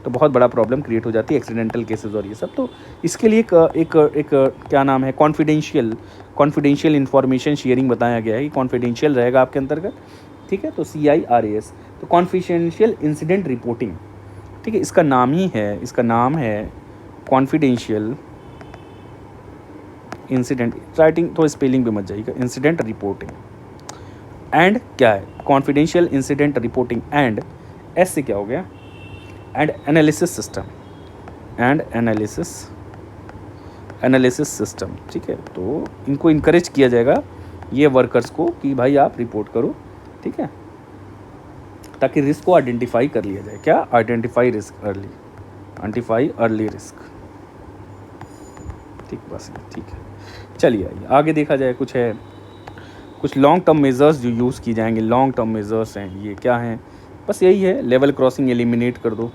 तो बहुत बड़ा प्रॉब्लम क्रिएट हो जाती है, एक्सीडेंटल केसेस और ये सब। तो इसके लिए एक क्या नाम है, कॉन्फिडेंशियल इन्फॉर्मेशन शेयरिंग बताया गया है कि कॉन्फिडेंशियल रहेगा आपके अंतर्गत, ठीक है, तो CIRAS, तो कॉन्फिडेंशियल इंसिडेंट रिपोर्टिंग, ठीक है, इसका नाम है कॉन्फिडेंशियल इंसिडेंट, राइटिंग तो स्पेलिंग पे मत जाइएगा, इंसिडेंट रिपोर्टिंग, एंड क्या है, confidential incident reporting, and S से क्या हो गया, and analysis system, and analysis system, ठीक है, तो इनको इनकरेज किया जाएगा ये वर्कर्स को कि भाई आप रिपोर्ट करो, ठीक है, ताकि रिस्क को आइडेंटिफाई कर लिया जाए, क्या, आइडेंटिफाई अर्ली रिस्क, ठीक, बस ठीक है। चलिए आगे देखा जाए, कुछ लॉन्ग टर्म मेजर्स जो यूज़ की जाएंगे, लॉन्ग टर्म मेजर्स हैं, ये क्या हैं, बस यही है, लेवल क्रॉसिंग एलिमिनेट कर दो,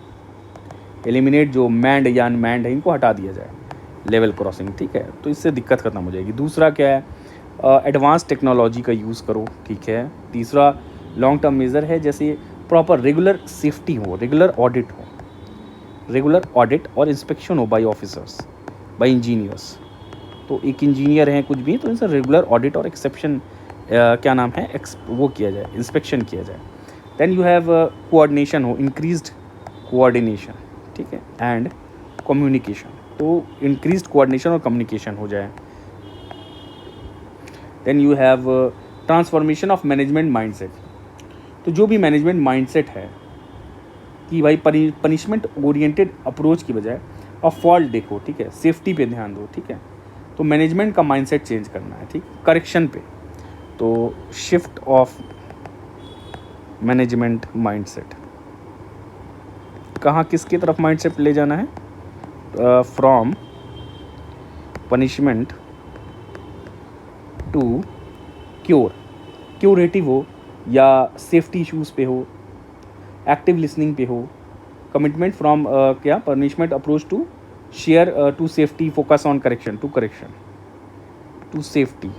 एलिमिनेट जो मैंड या अनमैंड है इनको हटा दिया जाए, लेवल क्रॉसिंग, ठीक है, तो इससे दिक्कत खत्म हो जाएगी। दूसरा क्या है, एडवांस टेक्नोलॉजी का यूज़ करो, ठीक है। तीसरा लॉन्ग टर्म मेजर है, जैसे प्रॉपर रेगुलर सेफ्टी हो, रेगुलर ऑडिट और इंस्पेक्शन हो बाय ऑफिसर्स, बाय इंजीनियर्स, तो एक इंजीनियर हैं कुछ भी, तो इनसे रेगुलर ऑडिट और एक्सेप्शन क्या नाम है, वो किया जाए, इंस्पेक्शन किया जाए। देन यू हैव कोऑर्डिनेशन हो, इंक्रीज्ड कोऑर्डिनेशन, ठीक है, एंड कम्युनिकेशन, तो इंक्रीज्ड कोऑर्डिनेशन और कम्युनिकेशन हो जाए। Then you have transformation of management mindset, तो जो भी मैनेजमेंट माइंडसेट है कि भाई पनिशमेंट ओरिएंटेड अप्रोच की बजाय अब फॉल्ट देखो, ठीक है, सेफ्टी पे ध्यान दो, ठीक है, तो मैनेजमेंट का माइंडसेट चेंज करना है, ठीक, करेक्शन पे, तो शिफ्ट ऑफ मैनेजमेंट माइंडसेट, कहाँ किसकी तरफ माइंडसेट ले जाना है, फ्रॉम पनिशमेंट टू क्यूरेटिव हो, या सेफ्टी इश्यूज़ पे हो, एक्टिव लिसनिंग पे हो, कमिटमेंट फ्रॉम क्या, punishment approach to share to safety, focus on correction to safety,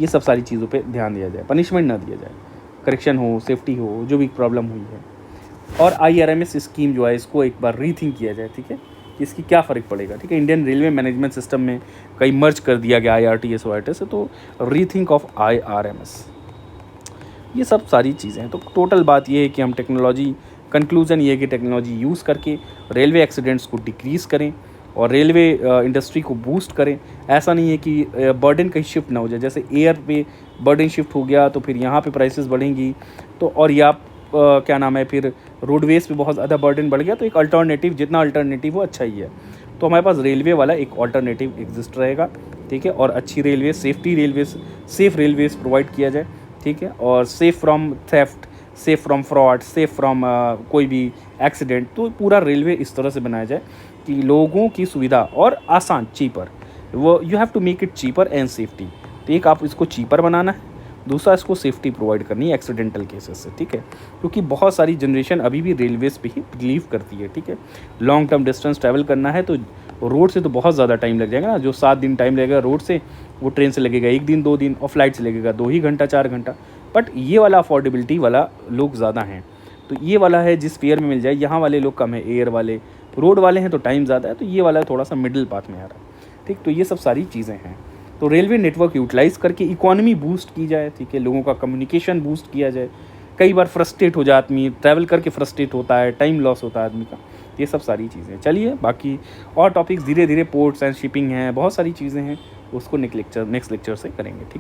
ये सब सारी चीज़ों पे ध्यान दिया जाए, पनिशमेंट ना दिया जाए, करेक्शन हो, सेफ्टी हो, जो भी प्रॉब्लम हुई है। और IRMS स्कीम जो है इसको एक बार रीथिंक किया जाए, ठीक है, इसकी क्या फ़र्क पड़ेगा, ठीक है, इंडियन रेलवे मैनेजमेंट सिस्टम में कई मर्ज कर दिया गया IRTS OITS से, तो रीथिंक ऑफ IRMS, ये सब सारी चीज़ें हैं। तो टोटल बात ये है कि हम टेक्नोलॉजी, कंक्लूजन ये है कि टेक्नोलॉजी यूज़ करके रेलवे एक्सीडेंट्स को डिक्रीज़ करें और रेलवे इंडस्ट्री को बूस्ट करें। ऐसा नहीं है कि बर्डन कहीं शिफ्ट ना हो जाए, जैसे एयर पे बर्डन शिफ्ट हो गया तो फिर यहाँ पे प्राइसेस बढ़ेंगी, तो और या क्या नाम है फिर रोडवेज पे बहुत ज़्यादा बर्डन बढ़ गया, तो एक अल्टरनेटिव, जितना अल्टरनेटिव हो अच्छा ही है। तो हमारे पास रेलवे वाला एक ऑल्टरनेटिव एग्जिस्ट रहेगा, ठीक है। और अच्छी रेलवे, सेफ रेलवेज प्रोवाइड किया जाए, ठीक है। और safe from theft, safe from fraud, safe from कोई भी एक्सीडेंट। तो पूरा रेलवे इस तरह से बनाया जाए कि लोगों की सुविधा और आसान, चीपर, वो you have to make it cheaper and safety. तो एक आप इसको चीपर बनाना है, दूसरा इसको सेफ्टी प्रोवाइड करनी है एक्सीडेंटल केसेस से, ठीक है। क्योंकि बहुत सारी जनरेशन अभी भी रेलवेज पे ही बिलीव करती है, ठीक है। लॉन्ग टर्म डिस्टेंस ट्रैवल करना है तो रोड से तो बहुत ज़्यादा टाइम लग जाएगा ना, जो 7 दिन टाइम लगेगा रोड से, वो ट्रेन से लगेगा 1 दिन 2 दिन, और फ्लाइट से लगेगा 2 ही घंटा 4 घंटा। बट ये वाला अफोर्डेबिलिटी वाला लोग ज़्यादा हैं, तो ये वाला है जिस फेयर में मिल जाए। यहाँ वाले लोग कम है, एयर वाले, रोड वाले हैं तो टाइम ज़्यादा है, तो ये वाला थोड़ा सा मिडिल पाथ में आ रहा है, ठीक। तो ये सब सारी चीज़ें हैं। तो रेलवे नेटवर्क यूटिलाइज़ करके इकोनॉमी बूस्ट की जाए, ठीक है, लोगों का कम्युनिकेशन बूस्ट किया जाए। कई बार फ्रस्ट्रेट हो जाए आदमी, ट्रैवल करके फ्रस्ट्रेट होता है, टाइम लॉस होता है आदमी का, ये सब सारी चीज़ें। चलिए बाकी और टॉपिक्स धीरे धीरे, पोर्ट्स एंड शिपिंग हैं, बहुत सारी चीज़ें हैं, उसको नेक्स्ट लेक्चर से करेंगे, ठीक है।